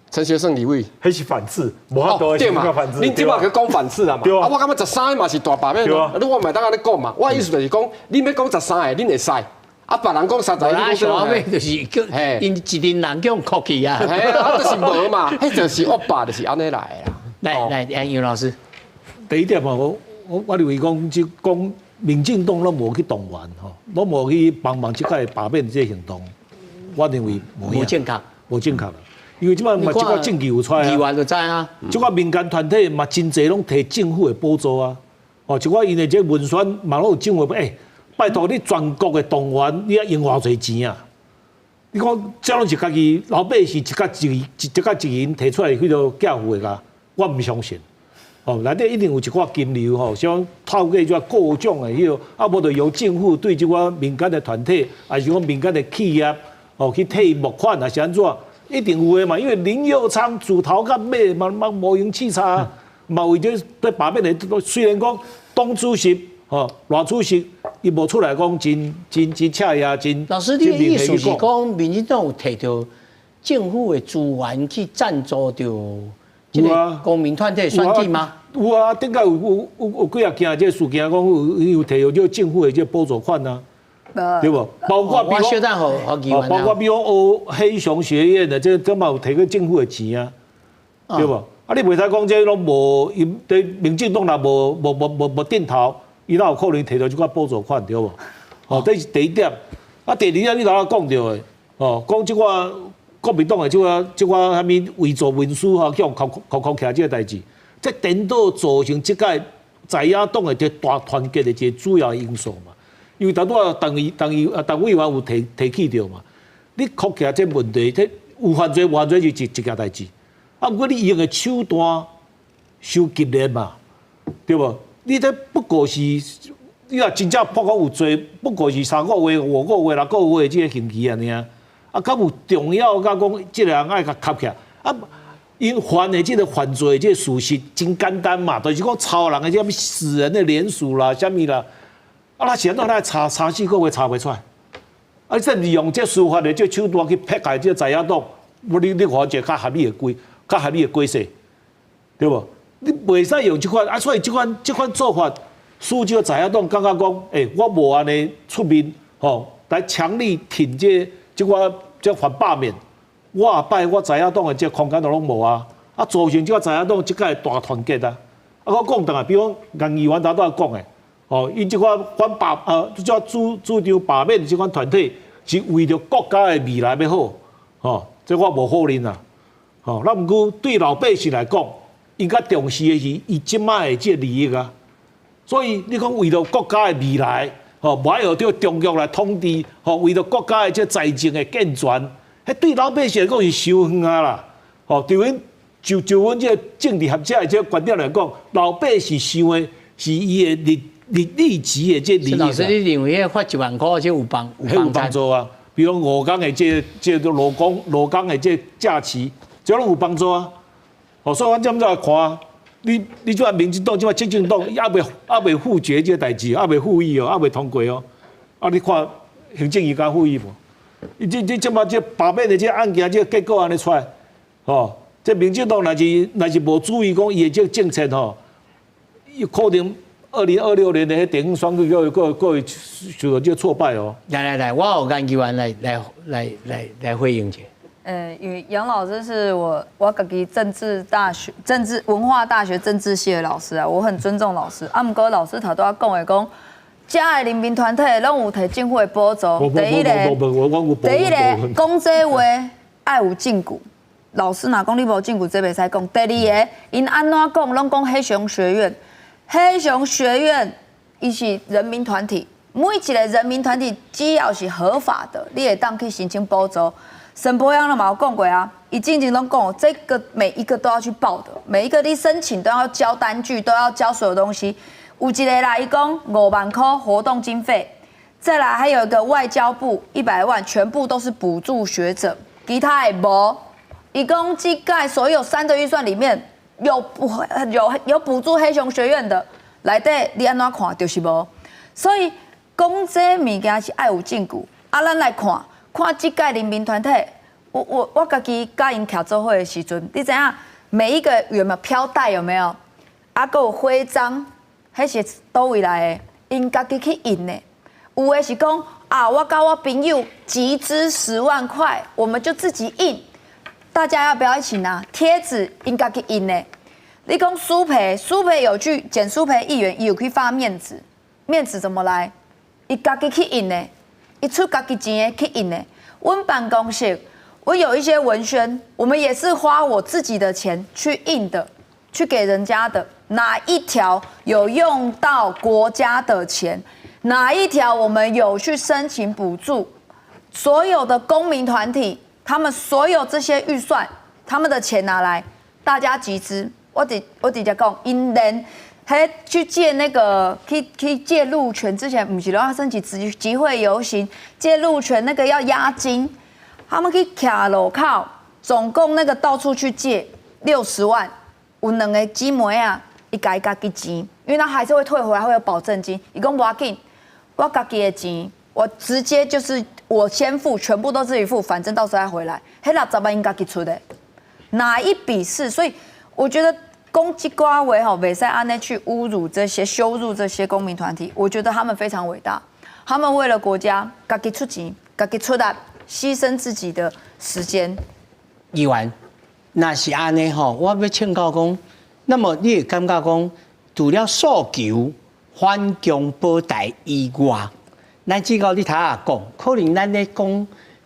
陈学圣立委，迄是反制，无法度对嘛？恁即摆去讲反制啦嘛？啊，我感觉13个嘛是大罢免咯。你我咪当安尼讲嘛？我意思就是讲，你要讲13个，恁会使。啊，别人讲30个，你讲啥物？就是叫因一群人叫哭去啊。嘿啊，就是无嘛，迄就是恶霸，就是安尼来啦。来，杨老师，第一点嘛，我认为讲民进党拢无去动员吼，拢无去帮忙即个罢免这行动，我认为无正确，无正确啦。因为即摆嘛，即个证据有出来啊，议员就知啊。即个民间团体嘛，真侪拢摕政府的补助啊。哦，即个因的这文宣嘛，拢有政府拜托你全国的动员，你要用偌侪钱啊？你讲这拢是家己老百姓一家一人提出来去到缴付的啦，我唔相信。哦，内底一定有一寡金流吼，像透过这各种的迄个，啊，无就由政府对即个民间的团体，还是讲民间的企业，哦，去替募款还是安怎？一定有的嘛，因为林佑昌自头到尾嘛无用稽查，嘛为咗对罢免的，虽然讲党主席、赖主席，伊无出来讲真恰呀，真。老师，你的意思是讲，民进党有摕到政府的资源去赞助到这个公民团体选举吗？有啊，顶个有几啊件这事件，讲有摕到这政府的这补助款啊，对不？包括比如包括比如黑熊学院的这嘛有摕过政府的钱啊，对不？啊，你袂使讲这拢无，对民进党若无点头，伊哪有可能摕到这块补助款，对不？这是第一点。啊，第二点你头仔讲到的，讲这块国民党的这块啥物伪造文书向扣起这个代志。这颠倒造成这届在野党的这大团结的这主要因素嘛，因为当初党委员有提起到嘛，你扣起这问题，这有犯罪是一件代志，啊，不过你用的手段伤激烈嘛，对不？你这不过是，你若真正曝光有罪，不过是3个月、5个月、6个月这个刑期安尼啊，啊，敢有重要甲讲这个人爱甲卡起来啊？因犯的这个犯罪这个事实真简单嘛，就是讲抄人的这死人的联署啦、啥物啦，啊，那现在来查4个月查袂出来，啊，再利用这司法的这手段去迫害这在野党，你看一个较合理的规则，对不？你袂使用这款啊，所以这款做法，使这在野党感觉讲，我无安尼出面来强力挺这反罢免。我摆我在野党的这空间都拢无啊，啊造成这个在野党这个大团结啊。啊，我讲等下，比如杨议员头都讲的，因这款叫主张罢免的这款团体是为着国家的未来要好，这我无否认啊。那毋过对老百姓来讲，应该重视的是伊即摆的这个利益啊。所以你讲为了国家的未来，无爱学着中国来统治，为了国家的这财政的健全。迄对老百姓来讲是伤远啊啦，就阮这个政治学者的这个观点来讲，老百姓想的是伊的利己的这利益。老师，你认为发1万块这有帮助啊？比如5天的这劳工的这假期，这拢有帮助啊。所以我怎来看啊？你这民进党、这执政党还未复决这代志，还未复议还未通过哦。啊，你看行政院敢复议无？这么这罢免的这案件这结果安尼出来，这民进党若是无注意讲伊的这政策有可能2026年的迄地方选举会受到这挫败哦。来，我有研究员来回应一下。因为杨老师是我家己政治文化大学政治系的老师啊，我很尊重老师。不过老师头拄仔讲的讲。遮的人民团体拢有摕政府的补助。第一个讲这话爱有证据。老师若讲你无证据，这袂使讲。第二个，因安怎讲，拢讲黑熊学院。黑熊学院伊是人民团体，每一个人民团体只要是合法的，你会当去申请补助。沈博阳嘛有讲过啊，伊之前拢讲，这个每一个都要去报的，每一个你申请都要交单据，都要交所有东西。有一个啦，伊讲5万块活动经费，再来还有一个外交部100万，全部都是补助学者，其他的无。伊讲这届所有3个预算里面有补助黑熊学院的，内底你安怎看就是无。所以讲这物件是爱有证据。啊，咱来看这届人民团体，我家己甲因徛做伙的时阵，你知影每一个有没有飘带有没有？啊，还有徽章。迄是倒位来的，因家己去印的。有的是讲啊，我跟我朋友集资10万块，我们就自己印。大家要不要一起拿贴纸？因家己印的。你讲苏培有去简苏培议员，伊有去发面子，面子怎么来？伊家己去印的，伊出家己钱的去印的。阮办公室，我有一些文宣，我们也是花我自己的钱去印的，去给人家的。哪一条有用到国家的钱？哪一条我们有去申请补助？所有的公民团体，他们所有这些预算，他们的钱拿来，大家集资。我直接讲，因连还去借那个去借路权之前，不是都要申请集会游行借路权那个要押金，他们去徛路口，总共那个到处去借60万，有2个姊妹啊。一家己钱，因为他还是会退回来，会有保证金。伊讲无要紧，我家己的钱，我直接就是我先付，全部都自己付，反正到时候再回来。迄60万应家己出的，哪一笔是？所以我觉得攻击瓜为吼，袂使安内去侮辱这些、羞辱这些公民团体。我觉得他们非常伟大，他们为了国家，家己出钱，家己出力，牺牲自己的时间。议员，那是安尼吼，我要请教讲，那么你会感觉讲，除了诉求反共保台以外，咱只个你头下讲，可能咱咧讲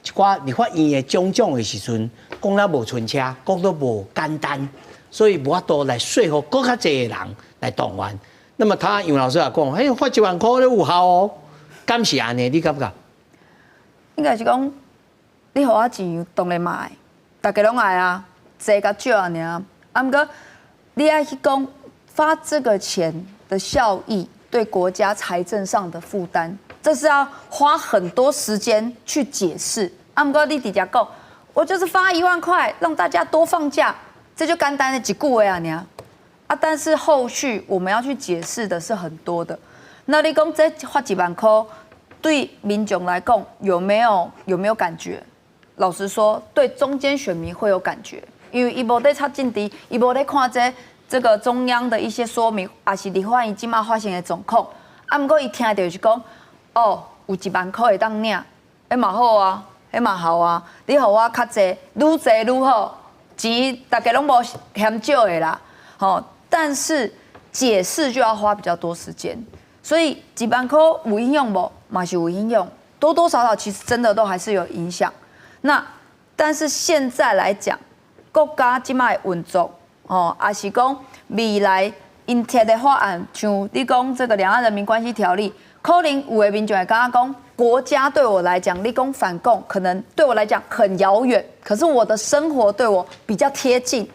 一寡立法院的种种的时阵，讲了无顺车，讲到无简单，所以无法度来说服更较侪的人来动员。那么他杨老师也讲，哎，发1万块咧有效哦，敢是安尼？你感觉？应该是讲，你互我钱，当然嘛爱，大家拢爱啊，济甲少啊尔。啊，毋过你爱去讲发这个钱的效益对国家财政上的负担，这是要花很多时间去解释。啊，毋过你直接讲，我就是发1万块，让大家多放假，这就简单的几句话啊尔。啊，但是后续我们要去解释的是很多的。那你讲这发1万块，对民众来讲有没有感觉？老实说，对中间选民会有感觉，因为伊无在插政治，伊无在看这个中央的一些说明，也是立法院即马发生的状况。啊，毋过伊听到是讲，哦，有1万块会当领，迄嘛好啊，迄嘛好啊，你互我较济，愈济愈好，钱大家拢无嫌少的啦，吼。但是解释就要花比较多时间，所以1万块有影响无？嘛是有影响，多多少少其实真的都还是有影响。那但是现在来讲，国家即摆运作，哦，也是讲未来因贴的法案，像你讲这个《两岸人民关系条例》，可能有的民众会感觉讲，国家对我来讲，你讲反共，可能对我来讲很遥远，可是我的生活对我比较贴近。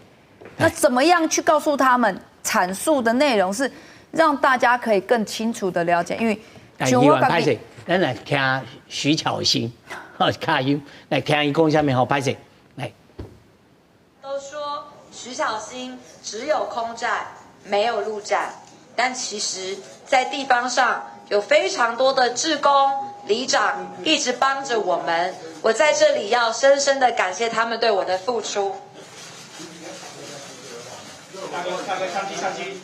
那怎么样去告诉他们阐述的内容是让大家可以更清楚的了解？因为议员拍摄，咱来听徐巧芯，卡音来听伊讲下面好拍摄，来。都说徐巧芯只有空战没有陆战，但其实，在地方上有非常多的志工、里长一直帮着我们。我在这里要深深的感谢他们对我的付出。相机。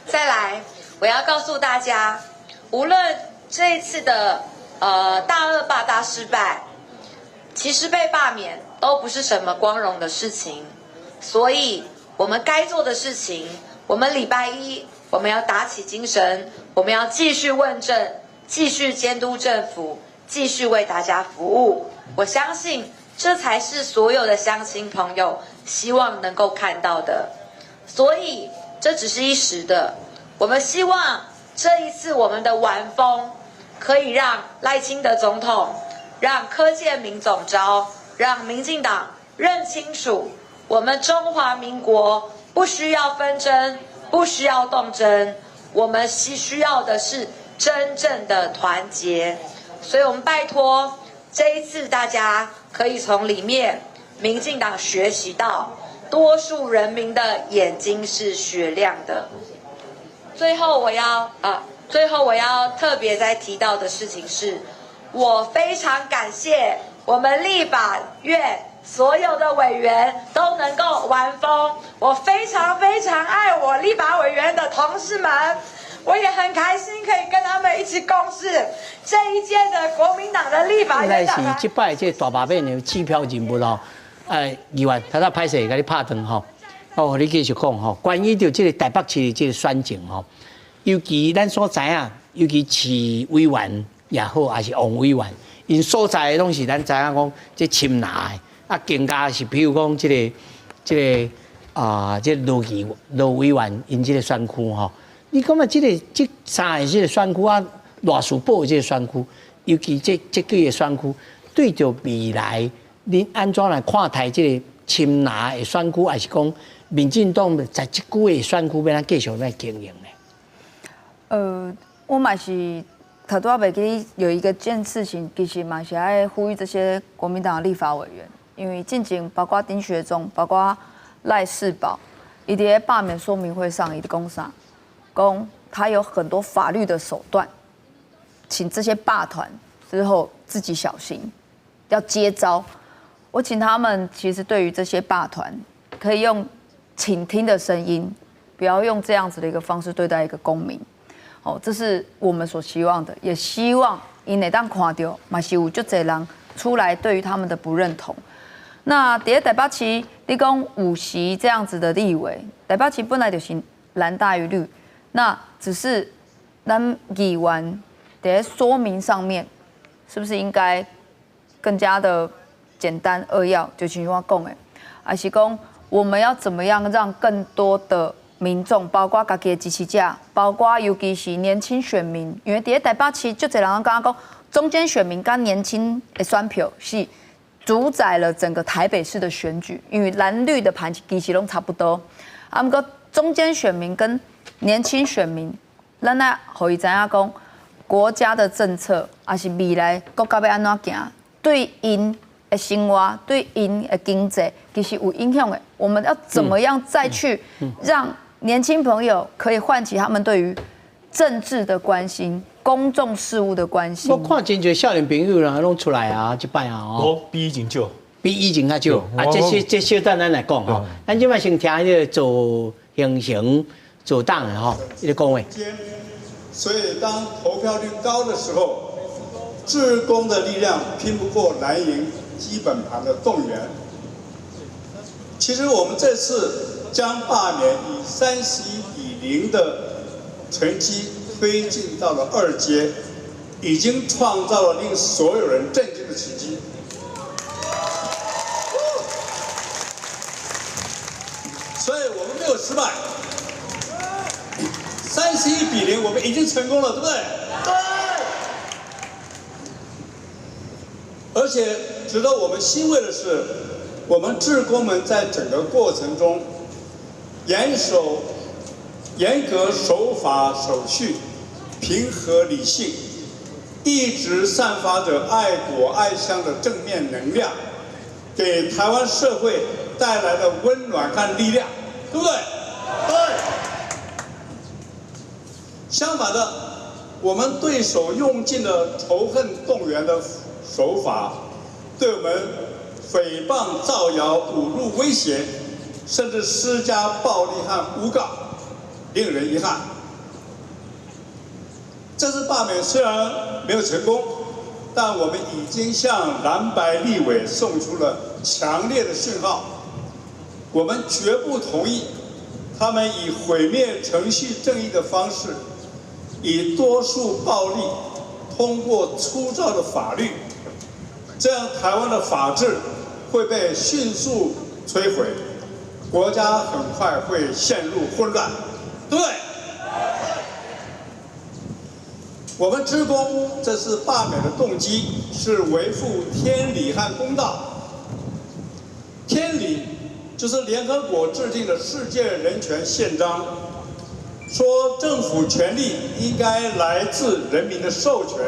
再来，我要告诉大家，无论这一次的大恶霸大失败，其实被罢免都不是什么光荣的事情。所以，我们该做的事情，我们礼拜一我们要打起精神，我们要继续问政，继续监督政府，继续为大家服务。我相信这才是所有的乡亲朋友希望能够看到的。所以这只是一时的，我们希望这一次我们的完风可以让赖清德总统、让柯建铭总召、让民进党认清楚，我们中华民国不需要纷争，不需要斗争，我们需要的是真正的团结。所以我们拜托这一次大家可以从里面民进党学习到，多数人民的眼睛是雪亮的。最后我要特别再提到的事情是，我非常感谢我们立法院所有的委员都能够完封，我非常非常爱我立法委员的同事们，我也很开心可以跟他们一起共事。这一届的国民党的立法院长，现在是这摆这大罢免的指标人物哦，议员他拍摄给你拍断吼，哦，你继续讲吼，关于着这个台北市的这个选情吼，尤其咱所知影，尤其市委员也好，还是王委员，因所在的拢是咱知影讲这深蓝的。啊，更加是，比如讲这罗委员因这个选区吼，你感觉这三个这个选区啊，罗树堡这个选区，尤其这几个选区，对着未来，恁安怎来看待这个深蓝的选区，还是讲民进党在这几个选区要咱继续来经营呢？我嘛是头拄仔袂记有一件事情，其实嘛是爱呼吁这些国民党的立法委员。因为进前包括丁学忠、包括赖世宝，伊伫罢免说明会上，伊的讲啥？讲他有很多法律的手段，请这些罢团之后自己小心，要接招。我请他们，其实对于这些罢团，可以用倾听的声音，不要用这样子的一个方式对待一个公民。哦，这是我们所希望的，也希望因会当看到，嘛是有足侪人出来对于他们的不认同。那第二台北市，你讲5席这样子的立委，台北市本来就是蓝大于绿，那只是咱议员在说明上面，是不是应该更加的简单扼要？就像我讲的，还是讲我们要怎么样让更多的民众，包括家己的支持者，包括尤其是年轻选民，因为在台北市，就侪人刚刚讲，中间选民跟年轻的选票是主宰了整个台北市的选举，因为蓝绿的盘其实都差不多。啊，不过中间选民跟年轻选民，咱来互伊知影讲，国家的政策，还是未来国家要安怎行，对因的生活、对因的经济，其实有影响的。我们要怎么样再去让年轻朋友可以唤起他们对于政治的关心、公众事务的关心？我看真侪少年朋友啦，拢出来啊，一摆啊哦，比以前少，比以前较少啊。这小等咱来讲吼，咱即摆先听迄个做形成做党的吼，伊个讲话。所以当投票率高的时候，志工的力量拼不过蓝营基本盘的动员。其实我们这次将罢免以31-0的成绩推进到了2阶，已经创造了令所有人震惊的奇迹。所以我们没有失败，31-0，我们已经成功了，对不对？对。而且值得我们欣慰的是，我们志工们在整个过程中严格守法守序，平和理性，一直散发着爱国爱乡的正面能量，给台湾社会带来了温暖和力量，对不对？对。相反的，我们对手用尽了仇恨动员的手法，对我们诽谤、造谣、侮辱、威胁，甚至施加暴力和诬告，令人遗憾。这次罢免虽然没有成功，但我们已经向蓝白立委送出了强烈的讯号，我们绝不同意他们以毁灭程序正义的方式，以多数暴力通过粗糙的法律，这样台湾的法治会被迅速摧毁，国家很快会陷入混乱，对不对？我们志工这次罢免的动机是维护天理和公道。天理就是联合国制定的世界人权宪章，说政府权力应该来自人民的授权，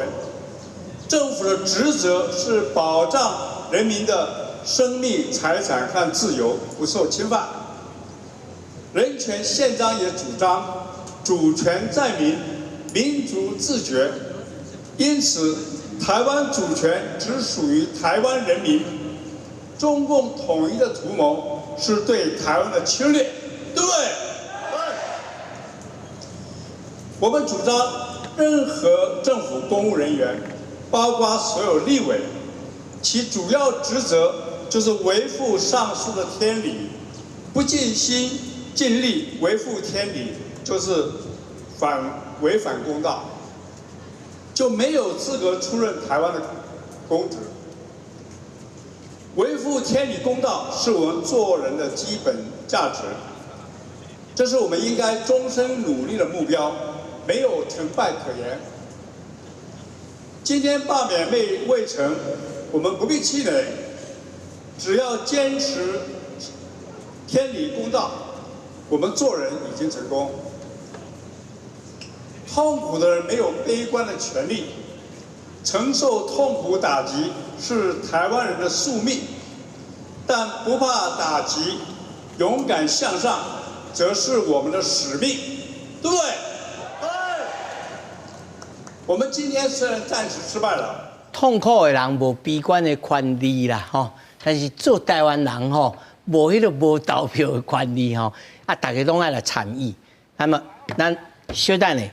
政府的职责是保障人民的生命、财产和自由不受侵犯。人权宪章也主张主权在民，民族自决，因此台湾主权只属于台湾人民。中共统一的图谋是对台湾的侵略，对不对？对。我们主张任何政府公务人员，包括所有立委，其主要职责就是维护上述的天理，不尽心尽力维护天理，就是违反公道，就没有资格出任台湾的公职。维护天理公道是我们做人的基本价值，这是我们应该终身努力的目标，没有成败可言。今天罢免未成，我们不必气馁，只要坚持天理公道，我们做人已经成功。痛苦的人没有悲观的权利，承受痛苦打击是台湾人的宿命。但不怕打击，勇敢向上，则是我们的使命，对不对？对。我们今天虽然暂时失败了，痛苦的人无悲观的权利啦，吼，但是做台湾人吼，无迄个无投票的权利吼，啊，大家拢爱来参与。那么，咱小等咧，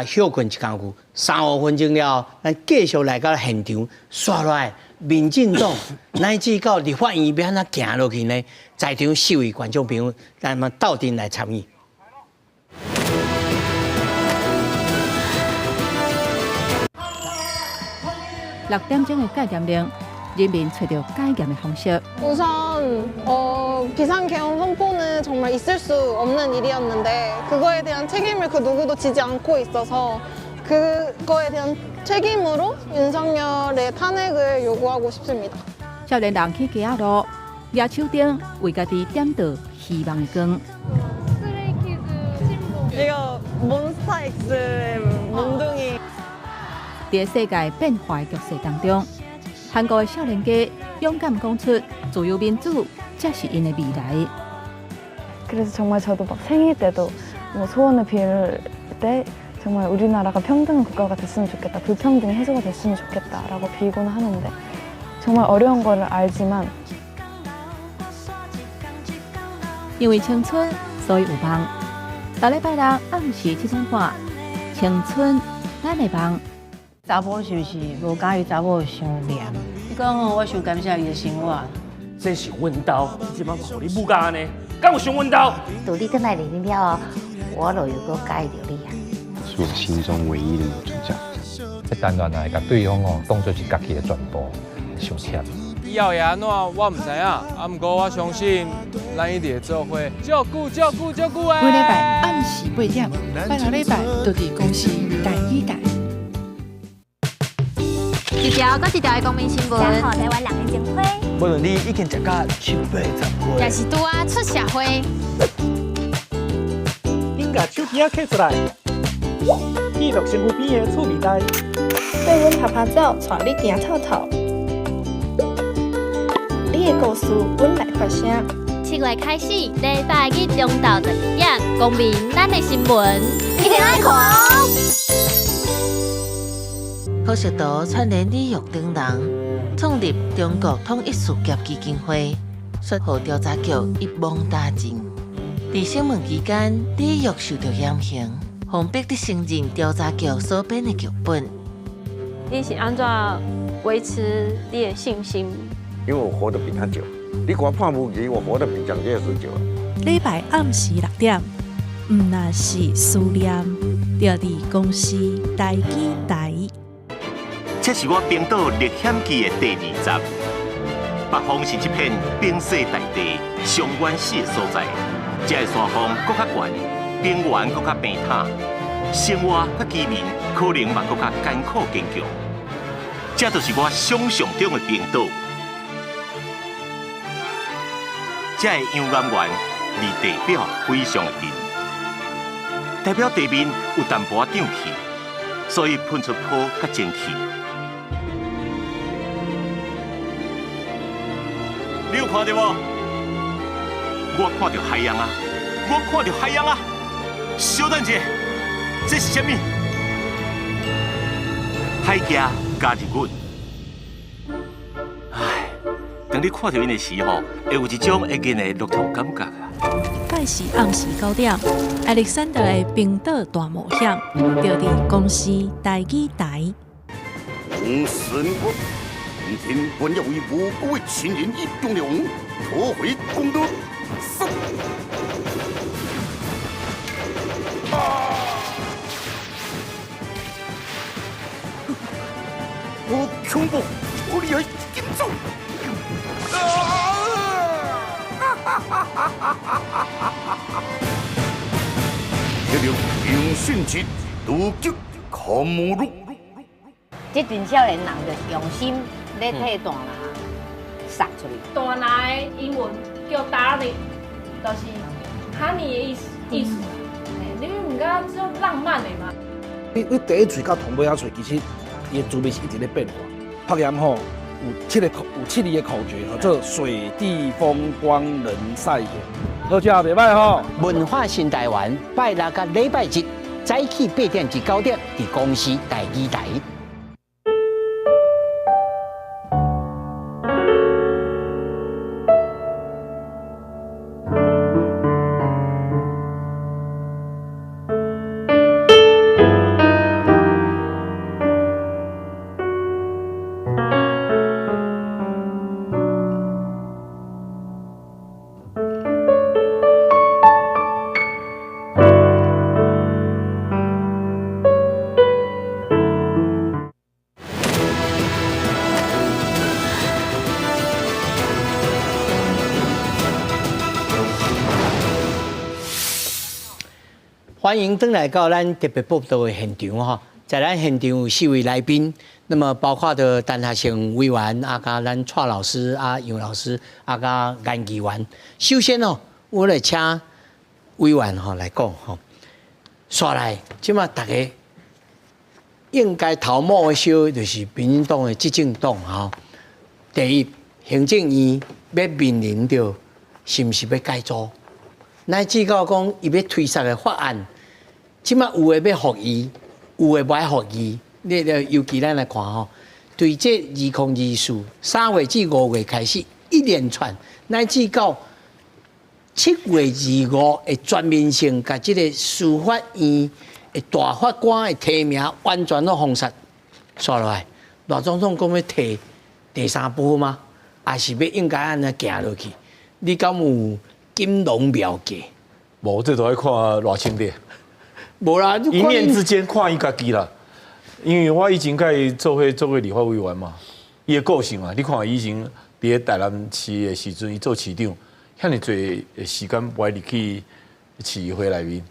休困一工夫，3、5分钟了后，咱继续来到现场，刷落来。民进党乃至到立法院要安怎行落去呢？在场4位观众朋友，咱们斗阵来参与。6点钟的戒严令，人民找到戒严的方式。 우선 비상계엄 선포는 정말 있을 수 없는 일이었는데 그거에 대한 책임을 그 누구도 지지 않고 있어서 그거에 대한 책임으로 윤석열의 탄핵을 요구하고 싶습니다. 少年人去街仔路，举手灯为家己点着希望的光。 이거 몬스타엑스의 몽둥이. 在世界变化的局势当中，韩国的少年家勇敢讲出自由民主才是因的未来。 그래서 정말 저도 막 생일 때도 뭐 소원을 빌 때 정말 우리나라가 평등한 국가가 됐으면 좋겠다, 불평등이 해소가 됐으면 좋겠다라고 빌고는 하는데 정말 어려운 거를 알지만 因为青春，所以有梦。每礼拜六暗时7点半，青春咱的梦。查甫是不是无敢与查某相恋？你讲吼，我想感谢伊的生活。这是阮兜，即摆互你母家呢，敢有伤阮兜？独立跟来领了哦，我就又搁改着你啊。是我心中唯一的女主角。这单元来甲对方哦当作是家己的全部，上忝。以后会安怎，我唔知影。不过我相信，咱一定会做伙照顾诶。每礼拜暗时8点，拜六礼拜就伫公司台语台。 一条搁一条的公民新闻。然后台湾2年前会，无论你已经食到7、8、10岁，也是拄啊出社会。恁甲手机仔摕出来，记录身躯边的趣味代。对阮拍拍照，带你行透透。你的故事，阮来发声。 7月开始，礼拜日中昼12点，公民咱的新闻，一定爱看。 好食图串联李玉等人，创立中国统一事业基金会，率后调查局一网打尽。在审问期间，李玉受到严刑，封闭的承认调查局所编的剧本。你是安怎维持你的信心？因为我活得比他久，你给我判无期，我活得比蒋介石久。礼拜暗时6点，毋那是思念，就伫公司台语台。 这是我冰岛历险记的第2集。北方是一片冰雪大地、上原始的所在，这个山峰搁较悬，冰原搁较平坦，生活甲居民可能嘛搁较艰苦坚强。这就是我想象中的冰岛。这个羊岩原离地表非常的近，代表地面有淡薄仔涨气，所以喷出泡甲蒸汽。 你有看到无？我看到海洋啊！我看到海洋啊！稍等一下，这是什么？海家加入阮。唉，当你看到因的时候，会有一种会见的乐透感觉啊！拜四暗时9点，Alexander 的冰岛大冒险，就伫公司台语台。神国。 今天我要为我国的亲人义忠良，夺回公德。上！我恐怖，我厉害，紧走！这条平顺节，独击卡木路。这群少年人就用心。 咧替大人杀出去。大人的英文叫 darling， 就是 honey 的意思。你唔感觉种浪漫的吗？你第一嘴到同尾仔嘴，其实伊的滋味是一直咧变化。拍盐吼，有7字的口诀，做水地风光人赛演，好食袂歹吼。文化新台湾拜六甲礼拜日早起8点至9点，伫公司第2台。欢迎登来到咱特别报道的现场哈，在咱现场有4位来宾，那么包括的陈学成委员啊，甲咱蔡老师啊、杨老师啊，甲颜议员。首先哦，我来请委员吼来讲吼，刷来，即马大家应该头毛的烧就是民进党的执政党吼。第一，行政院要面临着是毋是要改组？乃至到讲伊要推出的法案，即马有诶要复议，有诶无爱复议。你尤其咱来看吼，对这2024 3月至5月开始一连串，乃至到7月25会全面性甲即个司法院的大法官的提名完全都封杀，刷落来，赖总统讲要提第3步吗？还是要应该安尼行落去？你敢有金龙妙计？无，这都要看赖清德。无啦，一念之间看伊家己啦。因为我以前甲伊做过立法委员嘛，伊的个性啊，你看以前伫台南市的时阵，伊做市长，遐尼侪时间不爱入去市议会内面，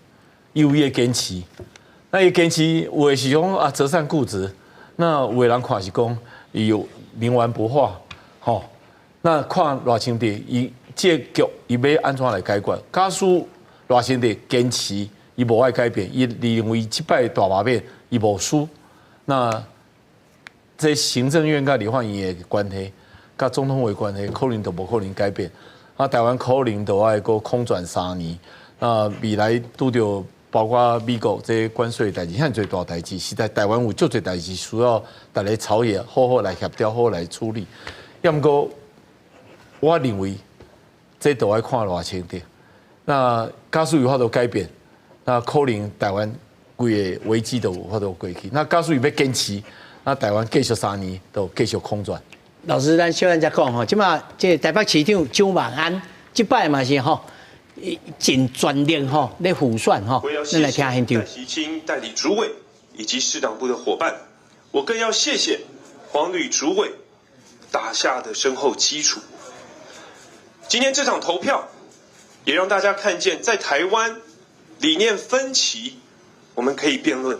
伊有伊的坚持。那伊坚持有的是讲啊择善固执，那有的人看是讲伊有冥顽不化，吼。那看赖清德伊这局伊要安怎来解决？假使赖清德坚持伊无爱改变，伊认为即摆大麻变伊无输。那这行政院甲立法院的关系，甲总统的关系，可能都无可能改变。啊，台湾可能都要个空转3年。那未来拄着包括美国这关税代志，遐侪大代志，实在台湾有足侪代志需要大家朝野好好来协调，好好来处理。要毋过，我认为这都要看赖清德。那假使有法度改变，那可能台湾规个危机都有法度过去。那假使伊要坚持，那台湾继续3年都继续空转。老师，咱小安再讲吼，即马这台北市长蒋万安，即摆嘛是吼，尽全力吼来辅选吼，咱来听现场。习清代理主委以及市党部的伙伴，我更要谢谢黄旅主委打下的深厚基础。今天这场投票，也让大家看见，在台湾理念分歧，我们可以辩论；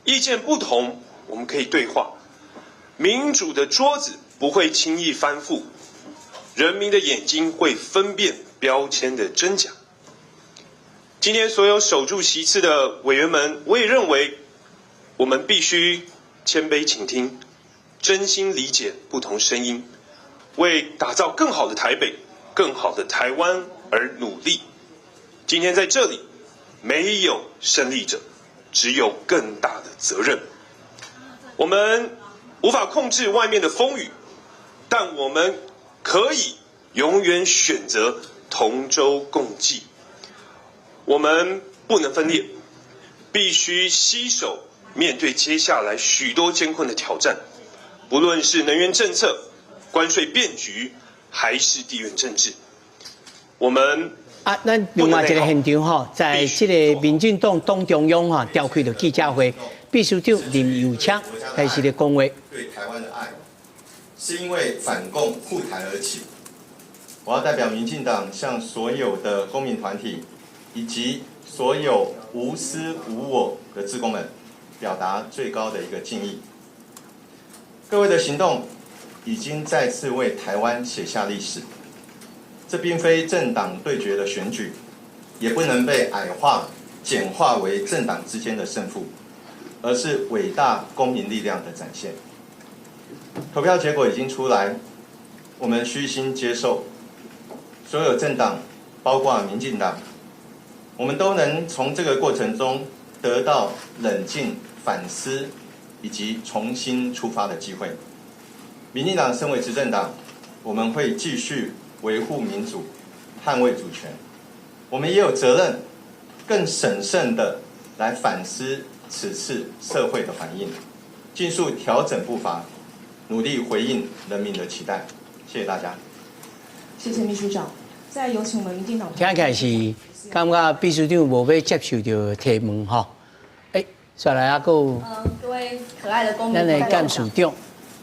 意见不同，我们可以对话。民主的桌子不会轻易翻覆，人民的眼睛会分辨标签的真假。今天所有守住席次的委员们，我也认为，我们必须谦卑倾听，真心理解不同声音，为打造更好的台北、更好的台湾而努力。今天在这里，没有胜利者，只有更大的责任。我们无法控制外面的风雨，但我们可以永远选择同舟共济。我们不能分裂，必须携手面对接下来许多艰困的挑战，不论是能源政策、关税变局，还是地缘政治。我们咱另外一个现场吼，在这个民进党党中央哈召开了记者会，秘书长林佑昌开始的讲话。对台湾的爱，是因为反共护台而起。我要代表民进党向所有的公民团体以及所有无私无我的志工们，表达最高的一个敬意。各位的行动已经再次为台湾写下历史。这并非政党对决的选举，也不能被矮化、简化为政党之间的胜负，而是伟大公民力量的展现。投票结果已经出来，我们虚心接受。所有政党，包括民进党，我们都能从这个过程中得到冷静反思以及重新出发的机会。民进党身为执政党，我们会继续维护民主，捍卫主权。我们也有责任更审慎地来反思此次社会的反应，尽速调整步伐，努力回应人民的期待。谢谢大家。谢谢秘书长。再有请我们民进党。听起来是感觉秘书长无要接受到提问吼。再来啊，各位可爱的公民咱的干事长，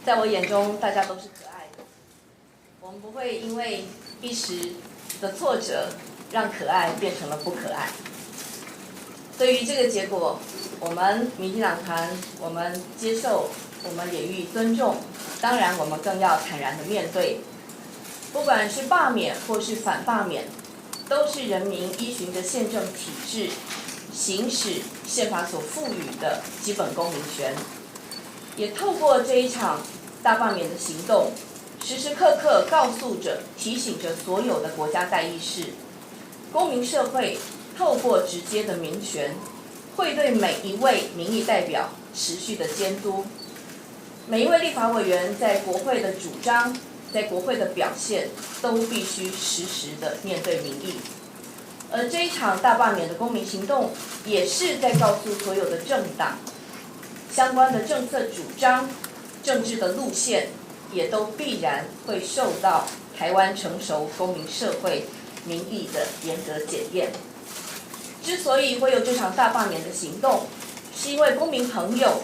在我眼中大家都是可爱的，我们不会因为一时的挫折让可爱变成了不可爱。对于这个结果，我们民进党团我们接受，我们也予以尊重，当然我们更要坦然的面对。不管是罢免或是反罢免，都是人民依循着宪政体制行使宪法所赋予的基本公民权。也透过这一场大罢免的行动，时时刻刻告诉着、提醒着所有的国家代议士，公民社会透过直接的民权，会对每一位民意代表持续的监督。每一位立法委员在国会的主张，在国会的表现，都必须实时的面对民意。而这一场大罢免的公民行动，也是在告诉所有的政党，相关的政策主张、政治的路线，也都必然会受到台湾成熟公民社会民意的严格检验。之所以会有这场大罢免的行动，是因为公民朋友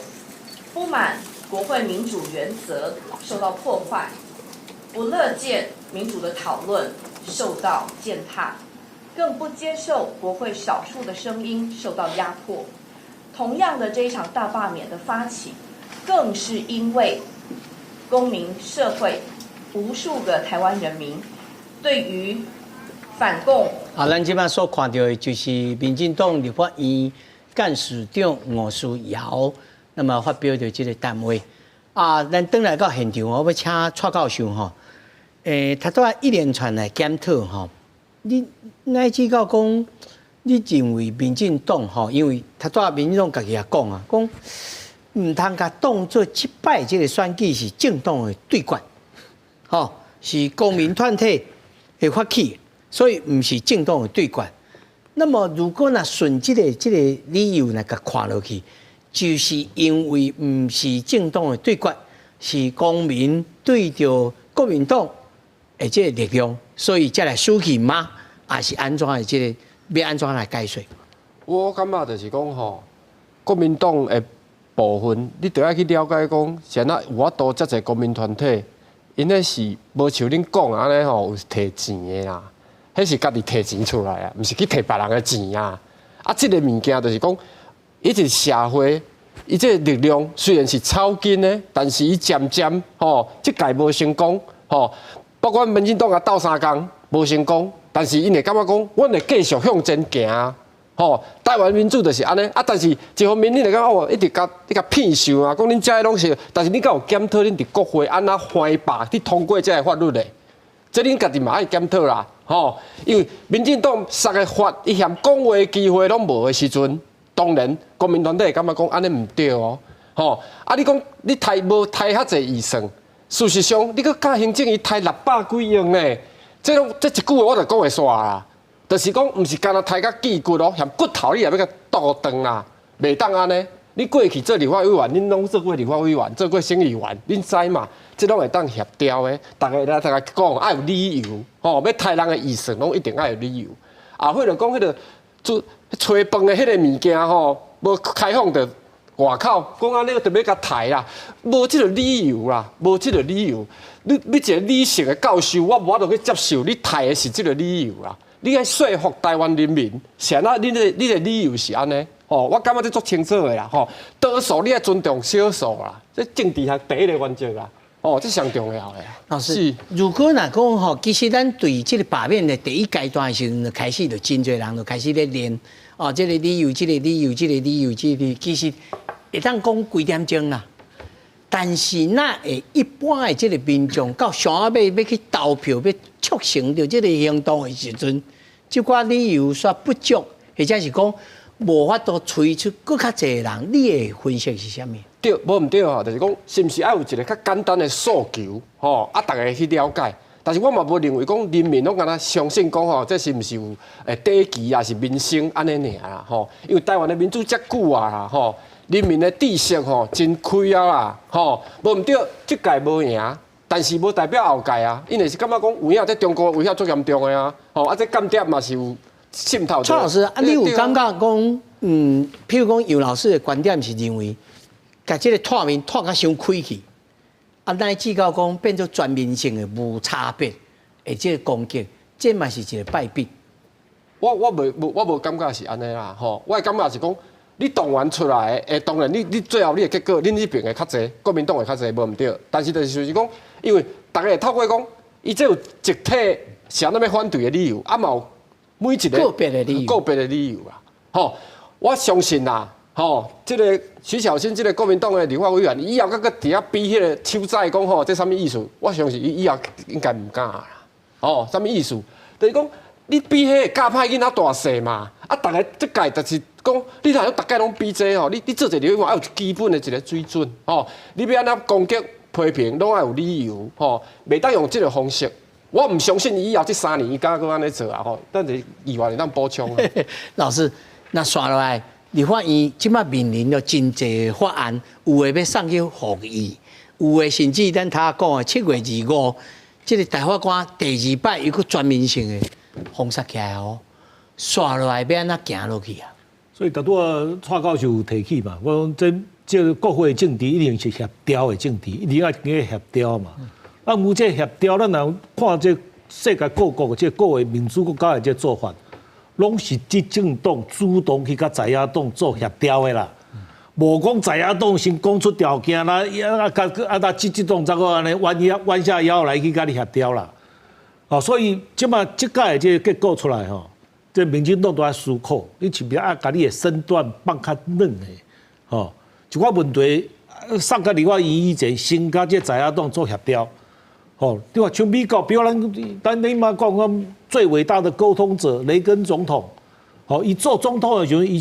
不满国会民主原则受到破坏，不乐见民主的讨论受到践踏，更不接受国会少数的声音受到压迫。同样的，这一场大罢免的发起，更是因为公民社会无数个台湾人民对于反共咱即摆所看到的就是民进党立法院干事长吴思瑶，那么发表的这个谈话。咱转来到现场，我要请蔡教授吼，他都一连串来检讨吼。你乃至到讲，你认为民进党吼，因为他都民进党家己也讲啊，讲唔通甲当做击败这个选举是政党的对决，吼是公民团体的发起，所以唔是政党的对决。那么如果若顺这个理由来甲看落去，就是因为唔是政党的对决，是公民对着国民党的这个力量，所以才来输去吗？还是安怎的这个要安怎来解说？我感觉就是讲吼，国民党的部分，你就要去了解讲，现在有法度遮侪公民团体，因迄是无像恁讲安尼吼，有摕钱的啦，迄是家己摕钱出来啊，毋是去摕别人的钱啊。即个物件就是讲，伊是社会，伊这个力量虽然是超紧的，但是伊渐渐吼，即届无成功吼，包括民进党也斗3工无成功。但是因会感觉讲，阮会继续向前行，吼，台湾民主就是安尼啊。但是一方面，恁会讲哦，一直甲骗想啊，讲恁遮拢是，但是恁敢有检讨恁伫国会安怎翻白去通过这个法律嘞？这恁家己嘛爱检讨啦，吼。因为民进党杀个法，伊嫌讲话机会拢无的时阵，当然国民团体会感觉讲安尼毋对哦，吼。你讲你无刣遐济预算，事实上你搁甲行政院刣600几亿呢？这一句话我就讲会煞啦，就是讲毋是干那刣甲肌骨哦，嫌骨头你也要甲倒断啦，袂当安尼。你过去做立法委员，恁拢做过立法委员，做过省议员，恁知嘛？这拢会当协调的，大家讲爱有理由，吼，要刣人的预算，拢一定爱有理由。或者讲迄个做找饭的迄个物件吼，无开放的外口，讲安尼特别甲刣啦，无即个理由啦，无即个理由。你一个理性的教授，我无法度去接受你刣的是即个理由啦。你爱说服台湾人民，现在你的理由是安尼，吼，我感觉这足清楚的啦，吼，多数你爱尊重少数啦，这政治学第一个原则啦，哦，这上重要的。老师，如果若讲吼，其实咱对这个罢免的第一阶段的时候，开始就真侪人就开始咧练，哦，这个理由，其实会当讲几点钟啦。但是那会一般的这个民众到上尾要去投票，要促成着这个行动的时阵，即寡理由煞不足，或者是讲无法度推出更较侪人，你的分析是啥物？对，无毋对吼，就是讲是毋是要有一个较简单的诉求，吼，大家去了解。但是我嘛无认为讲人民拢敢若相信讲吼，这是毋是有底气啊，是民生安尼尔啦吼。因为台湾的民主遮久啊啦吼，人民的知识吼真开啊啦吼，无毋对，即届无赢，但是无代表后届啊，因为是感觉讲有影在中国威胁足严重的啊，吼啊这间谍嘛是有渗透。蔡老师，啊你有感觉讲，譬如讲杨老师的观点是认为，甲即个拓面拓甲伤开去。啊，乃至到讲变做全面性的无差别，而这个攻击，这嘛是一个败笔。我无感觉是安尼啦，吼，我的感觉是讲，你动员出来的，当然你最后你的结果，恁这边会较侪，国民党会较侪，无毋对。但是就是讲，因为大家会透过讲，伊这有集体想那么反对的理由，啊嘛有每一个个别的理由啦，吼，我相信啦。吼，这个徐小新，这个国民党的立法委员，以后搁伫遐比迄个手仔讲吼，这啥物意思？我相信伊以后应该唔敢啦。哦，啥物意思？就是讲你比迄个教歹囡仔大细嘛，啊，大家即届就是讲，你若大家拢比这吼，你做一个立法要有基本的一个水准，吼，你要安怎攻击批评，拢要有理由，吼，袂当用这个方式。我唔相信以后这3年伊敢搁安尼做啊，吼，但是议员会当补充啊。老师，那刷落来。立法院即摆面临了真侪法案，有诶要送去复议，有诶甚至咱他讲诶7月25，即个大法官第2摆又搁全面性诶封杀起来哦，刷落来要安怎行落去啊？所以大多蔡教授提起嘛，我讲这个国会政治一定是协调的政治，一定要经协调嘛。啊，有这协调，咱若看这世界各国这各个民主国家的这做法。拢是执政党主动去甲在野党做协调的啦，无讲在野党先讲出条件啦，执政党再个安尼弯下腰来去甲你协调啦。哦，所以即摆即届的这个结果出来吼，这民进党都在思考，你是不是要甲你的身段放较软的？吼，一寡问题送甲立法院以前，先甲这在野党做协调。哦，对吧？像美国，比如咱你嘛讲最伟大的沟通者雷根总统，哦，伊做总统的时候，伊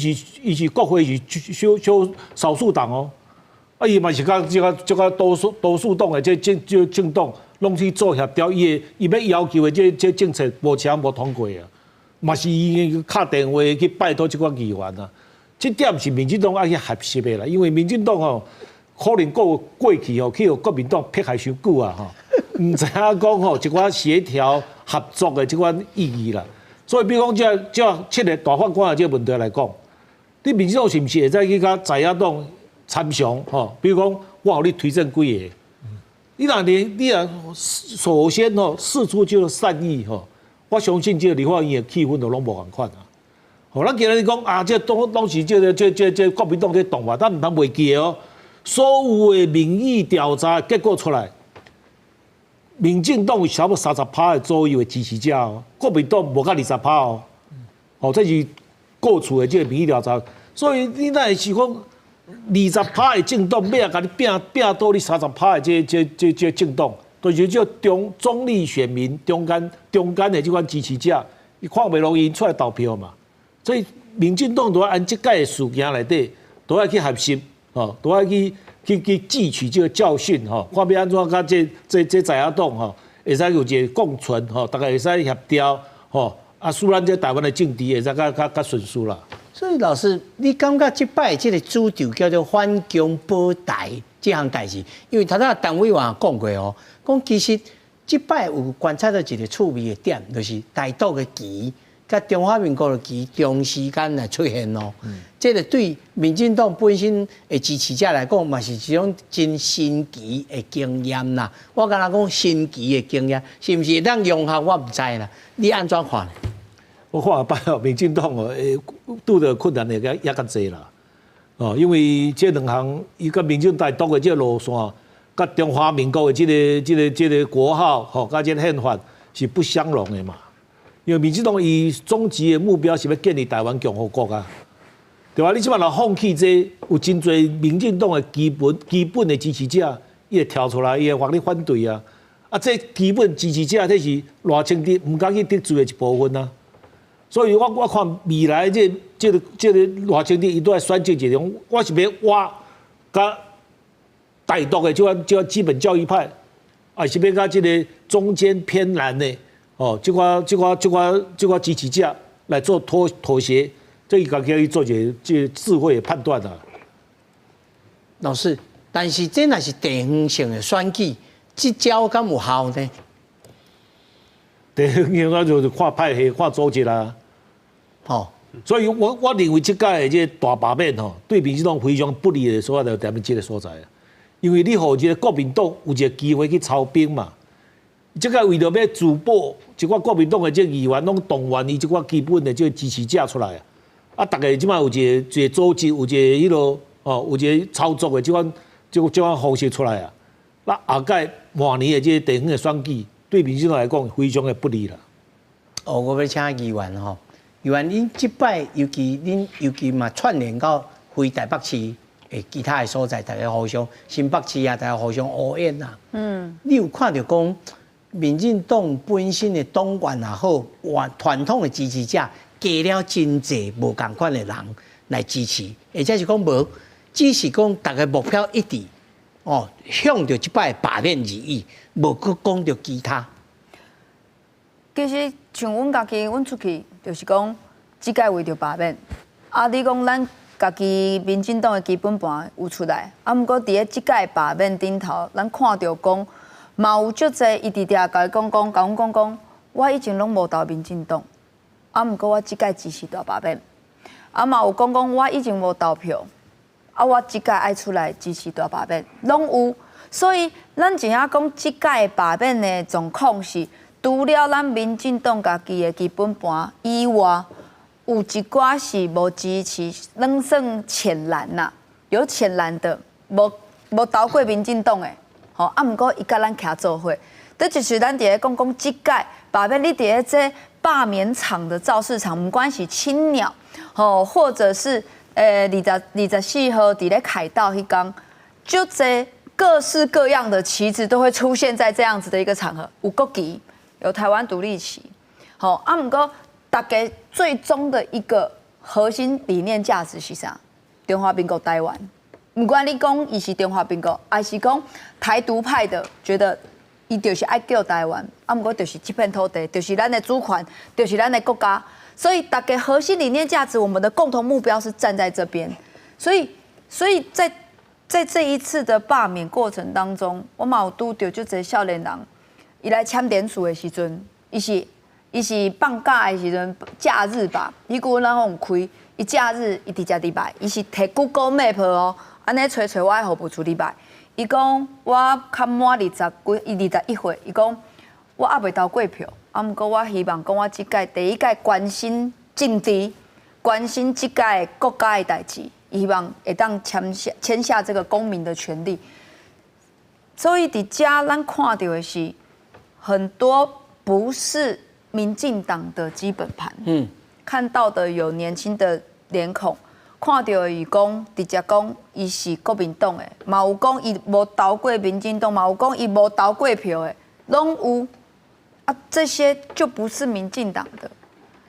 是国会是少数党哦，啊，伊嘛是甲这个多数党的这政党，拢去做协调，伊要要求的这政策无强无通过啊，嘛是伊敲电话去拜托这个议员啊，这点是民进党爱去合适的啦，因为民进党哦，可能过去哦去互国民党迫害伤久啊，吼。唔知影讲吼，一寡协调合作的这款意义啦。所以，比如讲，这7个大法官的这个问题来讲，你民进党是毋是会再去甲在野党参详吼？比如讲，我互你推荐几个，你若首先吼事出就是善意吼，我相信这个立法院的气氛都拢无共款啊。吼，咱今日讲啊，这当时这国民党这动法，咱唔通袂记哦。所有的民意调查结果出来。民进党有差不多30%的左右的支持者哦，国民党无到20%哦，哦，这是过处的这个民意调查，所以你那是讲20%的政党，要甲你拼到你30%的这政党，就是叫中立选民、中间的这款支持者，伊看袂落因出来投票嘛，所以民进党都要按这届的事件内底，都要去核实，哦，都要去汲取这个教训吼，看要安怎甲这在野党吼，会使有一个共存吼，大家会使协调吼，啊，使咱这台湾的政治会使较顺遂啦。所以老师，你感觉即摆这个主轴叫做反共保台这项代志，因为头仔单位话讲过哦，讲其实即摆有观察到一个趣味的点，就是台独的旗。甲中华民国的旗同时间来出现咯，这个对民进党本身的支持者来讲，嘛是一种真新奇的经验啦。我敢若讲新奇的经验，是毋是当用效？我唔知啦。你安怎看？我看摆哦，民进党哦，拄着困难的也较济啦。哦，因为这两项，伊甲民进党独的这路线，甲中华民国的这个国号，吼，甲这宪法是不相容的嘛。因为民进党以终极的目标是要建立台湾共和国啊，对吧？你即摆若放弃这，有真侪民进党的基本的支持者，伊会跳出来，伊会帮你反对啊。啊，这基本支持者，这是赖清德唔敢去得罪的一部分啊。所以我看未来这个赖清德伊都在选这一种，我是要挖甲台独的这基本教育派，还是要甲这个中间偏蓝的哦，这个支持者来做妥协，这个家己做一个智慧的判断啊。老师，但是这若是地方性的选举，这招敢有效呢？地方性那就是看派系、看组织啦。哦，所以我认为这届的这大罢免吼，对民进党非常不利的所在就在这个所在啊。因为你让这个国民党有一个机会去操兵嘛，这个为了要自保，一寡国民党的这议员拢动员伊这寡基本的这支持者出来啊。啊，大家即摆有一个组织，有一个迄落哦，有一个操作的这款方式出来啊。那下届明年的这地方的选举，对民进党来讲非常的不利啦。哦，我要请议员吼，议员恁即摆尤其嘛串联到非台北市诶其他的所在，大家互相新北市啊，大家互相応援啊。你有看到讲民进党本身的党员也好，传统的支持者加了真济无共款的人来支持，或者是讲无，只是讲大家目标一致。哦，向着即摆罢免而已，无去讲着其他。其实像阮家己，阮出去就是讲，即届为着罢免。啊，你讲咱家己民进党的基本盘有出来，啊，毋过伫咧即届罢免顶头，咱看到讲，嘛有足侪伊伫遐甲阮讲，我以前拢无投民进党，啊，毋过我即届支持大罢免，啊嘛有讲我以前无投票。啊，我即届爱出来支持大罢免，拢有。所以咱真正讲即届罢免的状况是，除了咱民进党家己的基本盘以外，有一寡是无支持，咱算浅蓝呐，有浅蓝的，无投过民进党的，吼啊，毋过伊甲咱徛做伙，这就是咱伫咧讲即届罢免，你伫咧这罢免场的造势场，毋管是青鸟，吼或者是。24号伫咧凯道迄天，就这各式各样的旗帜都会出现在这样子的一个场合，有国旗，有台湾独立旗，好啊，毋过大家最终的一个核心理念价值是啥？中华民国台湾，不管你讲伊是中华民国，还是讲台独派的，觉得伊就是爱救台湾，啊，毋过就是这片土地，就是咱的主权，就是咱的国家。所以大概核心理念价值，我们的共同目标是站在这边。所以在这一次的罢免过程当中，我嘛有拄到就这少年人，伊来签联署的时阵，伊是放假的时阵，假日吧，伊个人有开，伊假日伊伫遮礼拜，伊是摕 Google Map 哦，安尼找我的服务处礼拜。伊讲我较满21岁，伊讲我还未投过票。啊，毋过我希望讲，我即届第一届关心政治，关心即届国家的代志，希望会当签下这个公民的权利。所以伫遮咱看到的是很多不是民进党的基本盘，看到的有年轻的脸孔，看到的伊讲直接讲伊是国民党的，嘛有讲伊无投过民进党，嘛有讲伊无投过票的，拢有。啊，这些就不是民进党的，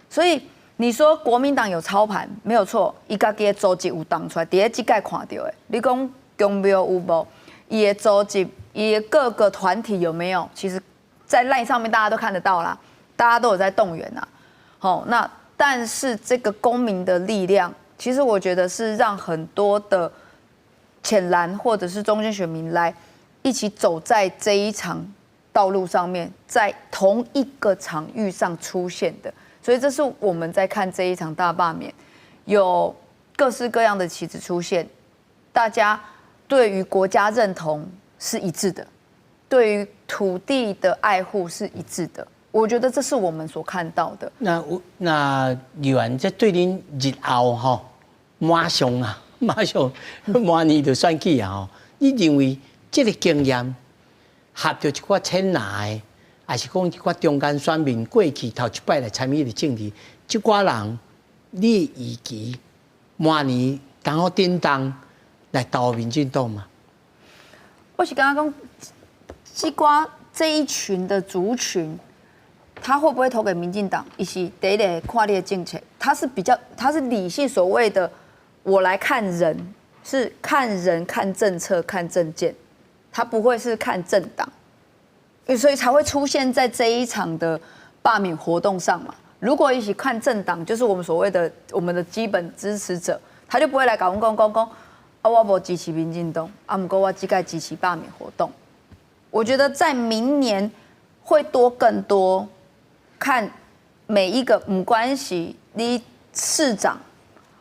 所以你说国民党有操盘没有错，伊家己的组织有动出来，伫咧即届看到的。你讲公庙有无？伊的组织，伊的各个团体有没有？其实，在 LINE 上面大家都看得到啦，大家都有在动员呐。好，那但是这个公民的力量，其实我觉得是让很多的浅蓝或者是中间选民来一起走在这一场道路上面，在同一个场域上出现的，所以这是我们在看这一场大罢免，有各式各样的旗帜出现，大家对于国家认同是一致的，对于土地的爱护是一致的，我觉得这是我们所看到的。那议员这对恁日后吼，马上明年就选举啊吼，你认为这个经验？合着一寡浅蓝的，还是讲一寡中间选民过去头一摆来参与的政治，这寡人，你预期明年然后叮当来投民进党嘛？我是刚刚讲，西瓜这一群的族群，他会不会投给民进党？以及第一个跨列政策，他是理性，所谓的我来看人，是看人、看政策、看政见，他不会是看政党，所以才会出现在这一场的罢免活动上嘛。如果一起看政党，就是我们所谓的我们的基本支持者，他就不会来搞讲。啊，我无支持民进党，啊，不过我只该支持罢免活动。我觉得在明年会更多看每一个不关系你市长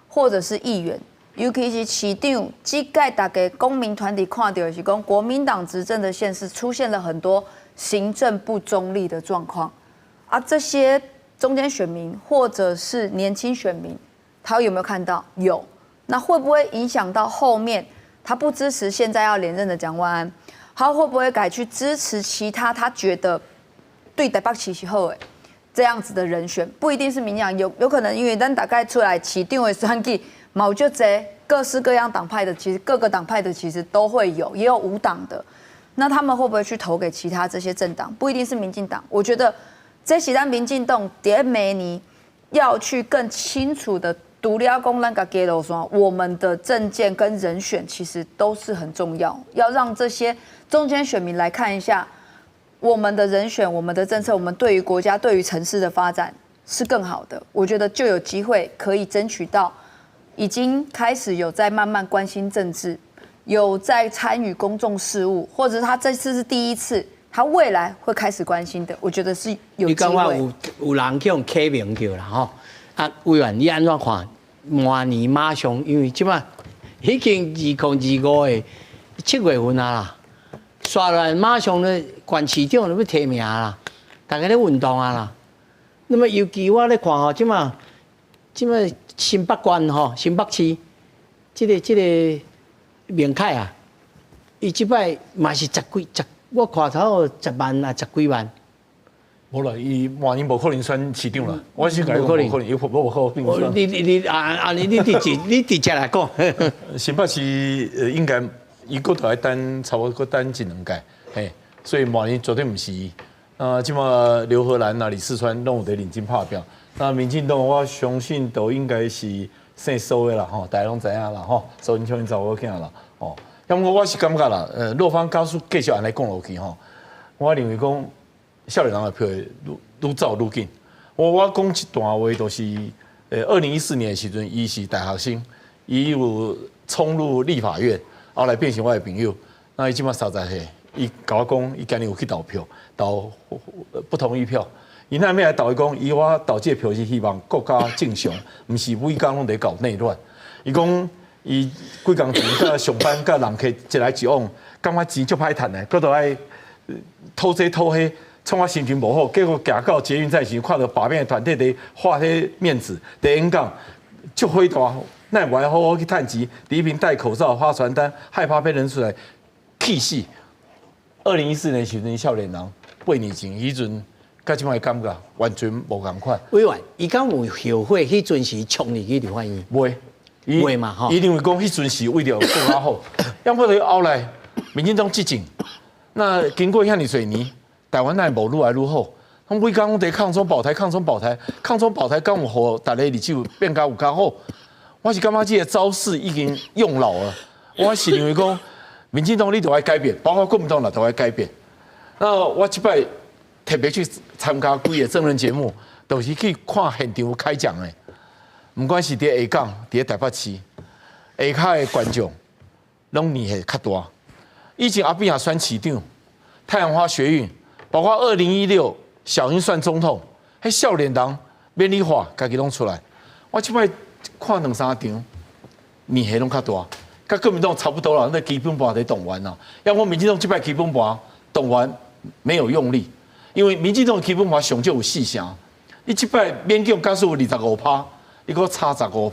或者是议员，尤其是市长，这届大家公民团体看到的是讲国民党执政的县市出现了很多行政不中立的状况，啊，这些中间选民或者是年轻选民，他有没有看到？有。那会不会影响到后面他不支持现在要连任的蒋万安，他会不会改去支持其他他觉得对台北市是好的这样子的人选？不一定是民进党，有可能因为咱大概出来市长的选举，有就这各式各样党派的，其实各个党派的其实都会有，也有无党的。那他们会不会去投给其他这些政党？不一定是民进党。我觉得这是咱民进党在明年要去更清楚的。独立要公咱家己的路线，我们的政见跟人选其实都是很重要，要让这些中间选民来看一下我们的人选、我们的政策，我们对于国家、对于城市的发展是更好的。我觉得就有机会可以争取到，已经开始有在慢慢关心政治，有在参与公众事务，或者是他这次是第一次，他未来会开始关心的，我觉得是有机会。你讲话有人去用起名叫啦吼。啊，委员，你安怎看？明年马上，因为即马已经2025的7月份啊啦，刷来马上咧，县市长就要提名啦，大家咧运动啊啦。那么尤其我咧看吼，即马新北县吼，新北市，这个明凯啊，伊即摆嘛是我看头10万啊，10几万。无啦，伊明年无可能选市长啦。我是讲无可能，伊无可能。你直接来讲，新北市应该伊个都要等差不多等1、2届，嘿，所以明年绝对唔是伊。即马刘荷兰啊、李四川拢有在认真拍拼。那民进党我相信都应该是姓苏的啦，吼，大家拢知影啦，吼，苏贞昌因查某囝啦，吼。要么我是感觉啦，若方教授继续安尼讲落去吼，我认为讲。少年人的票会愈走愈紧。我讲一段话，就是2014年的时阵，伊是大学生，伊有冲入立法院，后来变成我的朋友。那伊即马30岁，伊甲我讲，伊今年有去投票，投不同意票。伊那边来投伊讲，伊我投这票是希望国家正常，毋是每工拢在搞内乱。伊讲，伊几工钱甲上班甲人客一来一往，感觉钱足歹趁的，搁都爱偷这偷迄。创我心情不好，结果行到捷运站时，看到罢免的团体在发迄面子，在演讲，就火大，那我还好好去趁钱，第一瓶戴口罩、发传单，害怕被认出来，气死。2014年时阵，少年人8年前，迄阵甲即摆感觉完全无共款。委员，伊敢有后悔迄阵时冲入去立法院？袂嘛吼。伊认为讲迄阵时为了更较好，要不然后来民进党执政，那经过遐尼侪年。台湾乃无愈来愈好，咱每工在抗中保台，抗中保台，抗中保台，敢有互大家日子变甲有较好。我是感觉这个招式已经用老了。我是认为讲，民进党你都要改变，包括国民党也都要改变。那我这摆特别去参加几个政论节目，都是去看现场开讲的。不管是伫下港，伫台北市，下骹的观众，拢年纪较大。以前阿扁也选市长，太阳花学运。包括2016小英选总统，迄少年人免理化，家己拢出来。我即摆看2、3场，年纪拢较大，甲国民党差不多啦。那基本盘在动员啦，要我民进党即摆基本盘动员没有用力，因为民进党基本盘上就有4成，你即摆勉强假使有25%，伊搁差15%，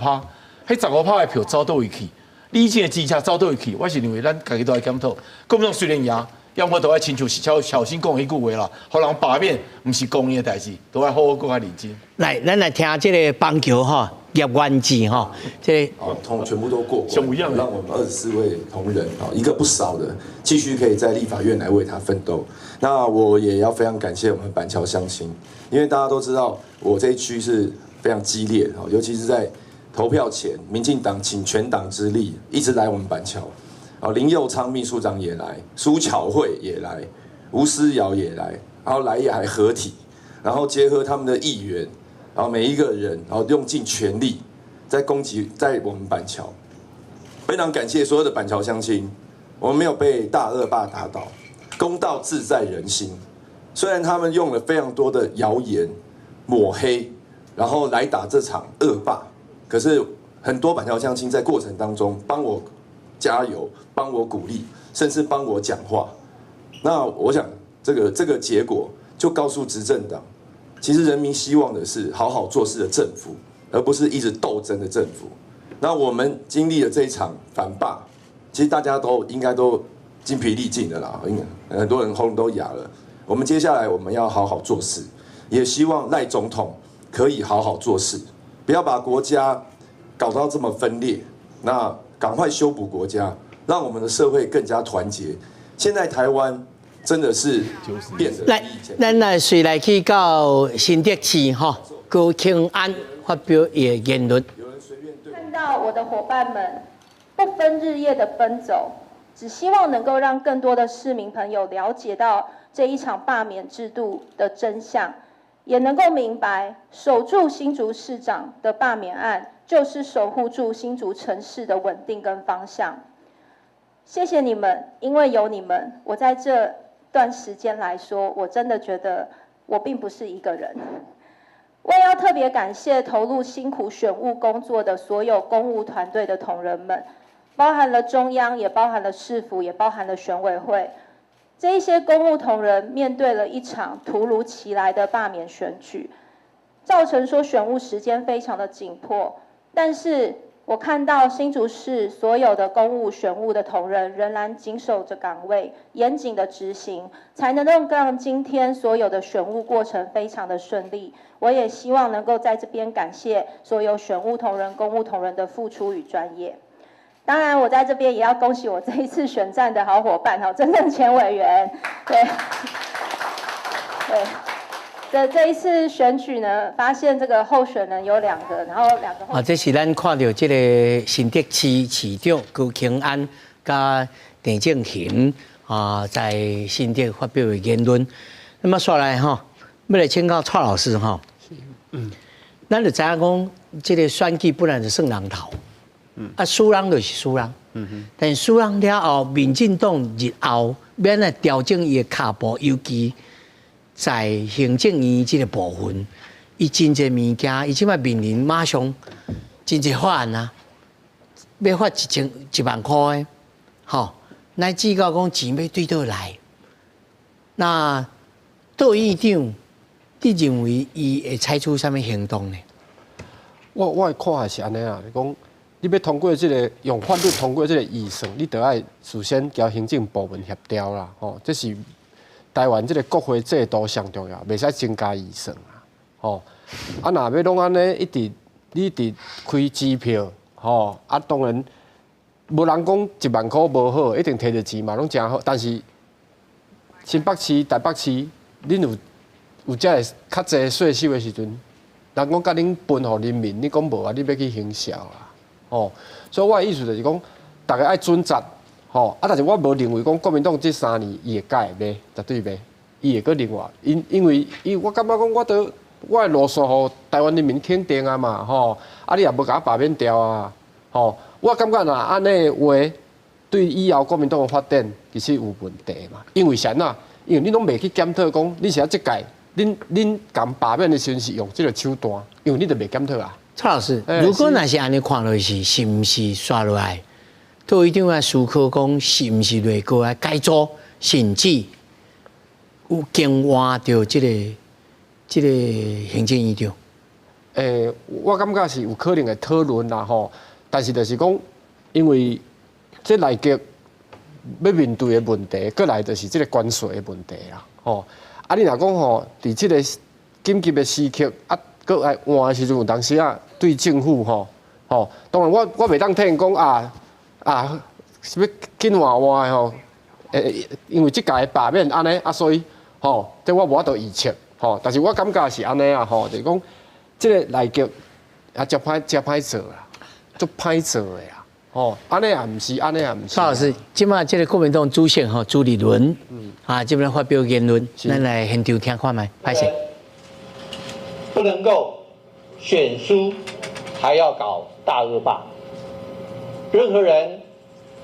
迄15%的票走倒位去，你以前的支持走倒位去，我是认为咱家己都要检讨。国民党虽然赢。要么都要亲像小心讲迄句话啦，互人罢免，毋是公益的代志，都要好好搁较认真。来，咱来听这个棒球哈，业员制哈，这全部都过关，让我们24位同仁一个不少的继续可以在立法院来为他奋斗。那我也要非常感谢我们板桥乡亲，因为大家都知道我这一区是非常激烈尤其是在投票前，民进党请全党之力一直来我们板桥，林佑昌秘书长也来，苏巧慧也来，吴思瑶也来，然后来也还合体，然后结合他们的议员，然后每一个人，然后用尽全力在攻击在我们板桥，非常感谢所有的板桥乡亲，我们没有被大恶霸打倒，公道自在人心。虽然他们用了非常多的谣言、抹黑，然后来打这场恶霸，可是很多板桥乡亲在过程当中帮我加油，帮我鼓励，甚至帮我讲话。那我想这个结果就告诉执政党，其实人民希望的是好好做事的政府，而不是一直斗争的政府。那我们经历了这一场反霸，其实大家都应该都精疲力尽的啦，很多人喉咙都哑了。我们接下来我们要好好做事，也希望赖总统可以好好做事，不要把国家搞到这么分裂。那赶快修补国家，让我们的社会更加团结。现在台湾真的是变得来，咱来随来去到新竹市哈，高庆安发表伊的言论。看到我的伙伴们不分日夜的奔走，只希望能够让更多的市民朋友了解到这一场罢免制度的真相，也能够明白守住新竹市长的罢免案，就是守护住新竹城市的稳定跟方向。谢谢你们，因为有你们，我在这段时间来说，我真的觉得我并不是一个人。我也要特别感谢投入辛苦选务工作的所有公务团队的同仁们，包含了中央，也包含了市府，也包含了选委会。这一些公务同仁面对了一场突如其来的罢免选举，造成说选务时间非常的紧迫，但是我看到新竹市所有的公务选务的同仁仍然谨守着岗位，严谨的执行，才能够让今天所有的选务过程非常的顺利。我也希望能够在这边感谢所有选务同仁、公务同仁的付出与专业。当然，我在这边也要恭喜我这一次选战的好伙伴曾正前委员，对。这一次选举呢，发现这个候选人有2个，然后2个候选人。这是咱看到这个新竹市市长高庆安加郑正恒在新竹发表的言论。那么说来要来请教蔡老师咱就知影讲，这个选举本来就算人头，输人就是输人，但输人了后，民进党日后免来调整伊的脚步，尤其在行政院这个部分，伊真侪物件，伊即摆面临马上真侪法案啊，要发1万块的，乃至到讲钱要对倒来。那杜院长，你认为伊会采取什么行动呢？我的看法是安尼啊，讲你要通过这个用法律通过这个预算，你得爱事先交行政部门协调啦，这是台湾这个国会制度上重要，袂使增加预算啊，若要拢安尼你一直开支票，当然无人讲1万块无好，一定摕到钱嘛，拢真好，但是新北市、台北市，恁有遮个较济税收的时阵，人讲甲恁分互人民，你讲无啊？你要去行销啦，所以我的意思就是讲，大家爱准则，但是我无认为讲国民党这3年伊会改袂，绝对袂，伊会搁另外，因为我感觉讲我的路数互台湾人民肯定啊嘛，你也无甲我罢免掉啊，我感觉若安尼话，对以后国民党的发展其实有问题嘛，因为啥呐？因为你拢袂去检讨讲，你是啊这届。恁讲罢免的时阵是用这个手段，因为你都袂检讨啊。蔡老师，如果那是安尼看落去，是毋是刷落来？都一定要思考讲，是毋是来过来改组，甚至有更换掉这个行政院长？我感觉是有可能的讨论啦但是就是讲，因为这内阁要面对的问题，过来就是这个关税的问题啦你若讲伫即个紧急的时刻搁爱换的时阵，有当时啊对政府当然我袂当替因讲是要紧换的因为即届的罢免安尼所以这我无法度预测但是我感觉是安尼就是讲即个内局真歹做啦，足歹做的啦。安尼也唔是，安尼也唔是。蔡老师，即马即个国民党主席朱立伦，这边发表言论，咱来现场听看卖，歹势。不能够选输，还要搞大恶霸。任何人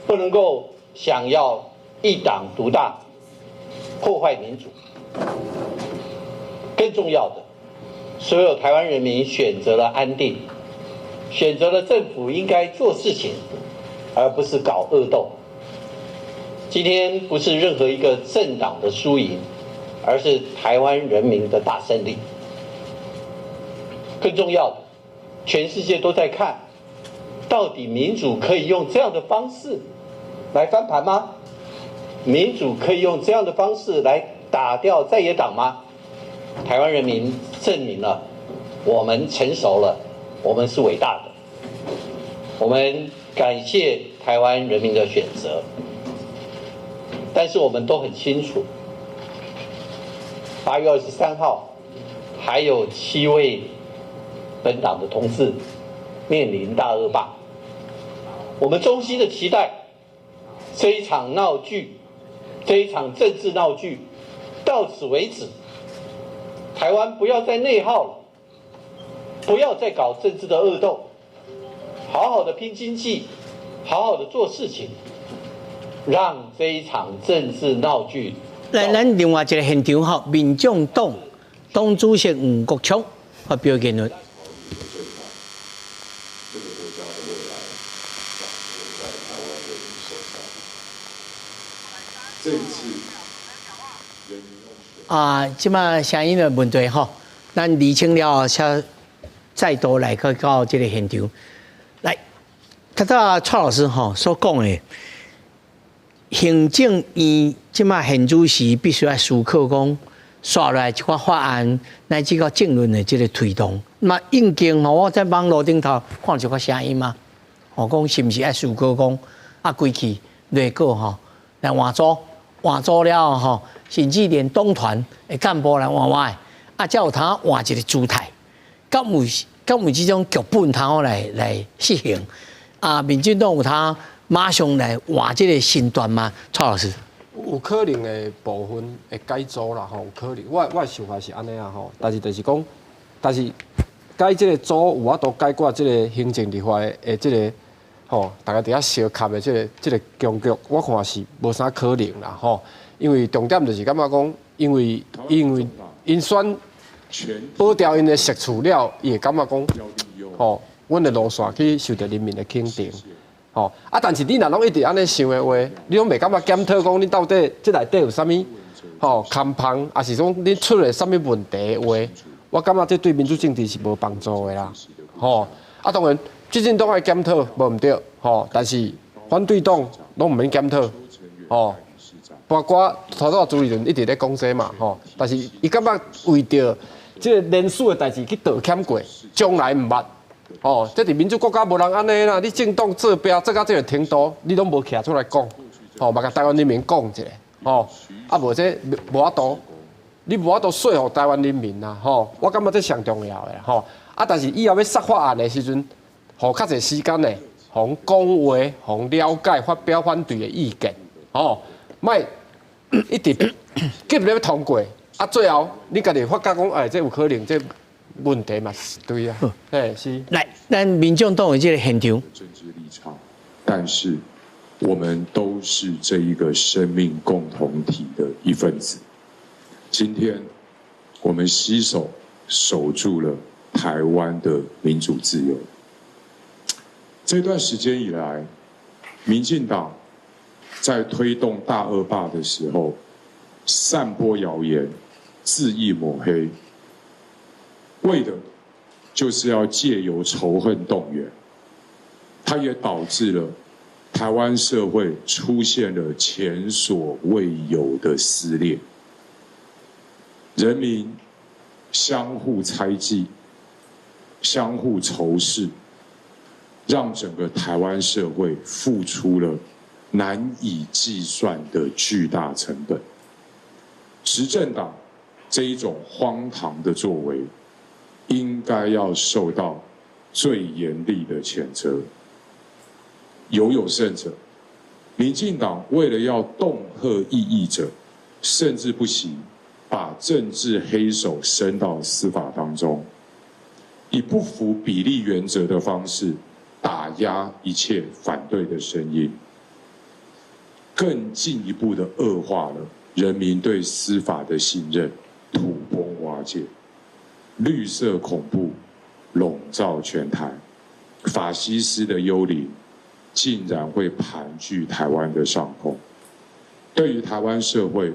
不能够想要一党独大，破坏民主。更重要的，所有台湾人民选择了安定，选择了政府应该做事情，而不是搞恶斗。今天不是任何一个政党的输赢，而是台湾人民的大胜利。更重要的，全世界都在看，到底民主可以用这样的方式来翻盘吗？民主可以用这样的方式来打掉在野党吗？台湾人民证明了，我们成熟了，我们是伟大的。我们感谢台湾人民的选择，但是我们都很清楚，8月23号还有7位本党的同志面临大恶霸。我们衷心的期待这一场闹剧，这一场政治闹剧到此为止。台湾不要再内耗了，不要再搞政治的恶斗，好好的拼经济，好好的做事情，让这一场政治闹剧。来，咱另外一个现场民众党党主席吴国昌发表言论。这一次即马声音的问题咱厘清了，才再度来到这个现场。来，刚才蔡老师所讲的，行政院即马现主时必须要思考讲，刷来一寡法案乃至到政论的这个推动。那应经我在网络顶头看一寡声音嘛，讲是不是要思考讲归去内阁来换组了甚至连党团的干部来换才有通换一个姿态，敢有这种剧本通来实行民进党有通马上来换这个新段吗？蔡老师，有可能的部分会改组啦有可能。我的想法是安尼但是就是讲，但是改这个组有法度解决这个行政立法的这个大家伫遐相卡的这个僵局，我看是无啥可能啦因为重点就是感觉讲，因为因选保掉因的食厝了，伊会感觉讲，阮的路线去受到人民的肯定，但是你若拢一直安尼想的话，你拢袂感觉检讨讲你到底这内底有啥物空芳，还是讲你出了啥物问题的话，我感觉这对民主政治是无帮助的啦，当然，执政党爱检讨无毋对，但是反对党拢毋免检讨，包括头头朱立伦一直咧讲这嘛，但是伊感觉为着这个连署的代志去道歉过，将来毋捌，这伫民主国家无人安尼啦，你政党做标做到这个程度，你拢无徛出来讲，嘛甲台湾人民讲一下，无这无法度，你无法度说服台湾人民啦，我感觉这上重要的啦，但是以后要杀法案的时阵，互较侪时间呢，互讲话，互了解，发表反对的意见，莫一直急要通过，最后你家己发觉讲，这有可能，这问题嘛是对啊，是。来，咱民众党的这个现场，政治立场，但是我们都是这一个生命共同体的一份子。今天我们携手守住了台湾的民主自由。这段时间以来，民进党在推动大恶霸的时候，散播谣言、恣意抹黑，为的就是要借由仇恨动员。它也导致了台湾社会出现了前所未有的撕裂，人民相互猜忌，相互仇视，让整个台湾社会付出了难以计算的巨大成本。执政党这一种荒唐的作为，应该要受到最严厉的谴责。有甚者，民进党为了要恫吓异议者，甚至不惜把政治黑手伸到司法当中，以不符比例原则的方式打压一切反对的声音，更进一步的恶化了人民对司法的信任，土崩瓦解，绿色恐怖笼罩全台，法西斯的幽灵竟然会盘踞台湾的上空。对于台湾社会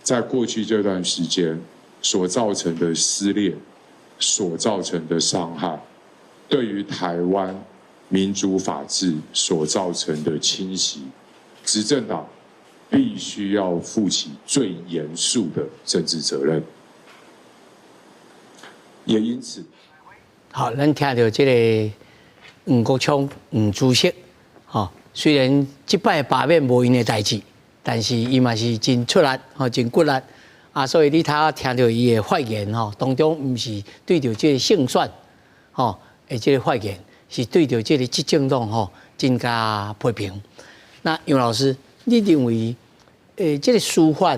在过去这段时间所造成的撕裂、所造成的伤害，对于台湾民主法治所造成的侵袭，执政党必须要负起最严肃的政治责任。也因此，好，咱听到这个黄国昌黄主席，虽然这摆罢免无因的代志，但是伊嘛是真出力，真骨力啊！所以你听到伊的发言当中唔是对着这个胜算，这个发言是对着这个执政党增加批评。那杨老师，你认为这个司法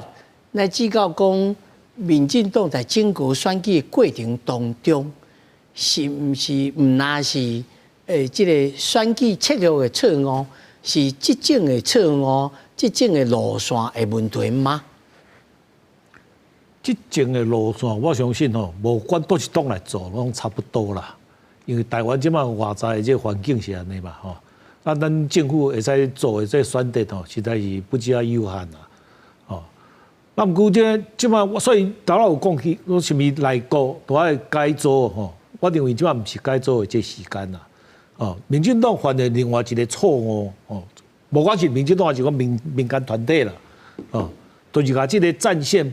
乃至到讲民进党在整个选举的过程当中，是唔是唔那是这个选举策略的错误，是执政的错误，执政的路线的问题吗？执政的路线，我相信无管都是党来做，拢差不多啦。因为台湾即马外在的这环境是安尼嘛，啊，咱政府会使做的这选择实在是不只有限啦，那毋过即马，所以头仔有讲起，说什么内阁都爱改组我认为即马毋是改组的这时间啦，民进党犯的另外一个错误无管是民进党还是讲民间团体啦，就是甲这个战线，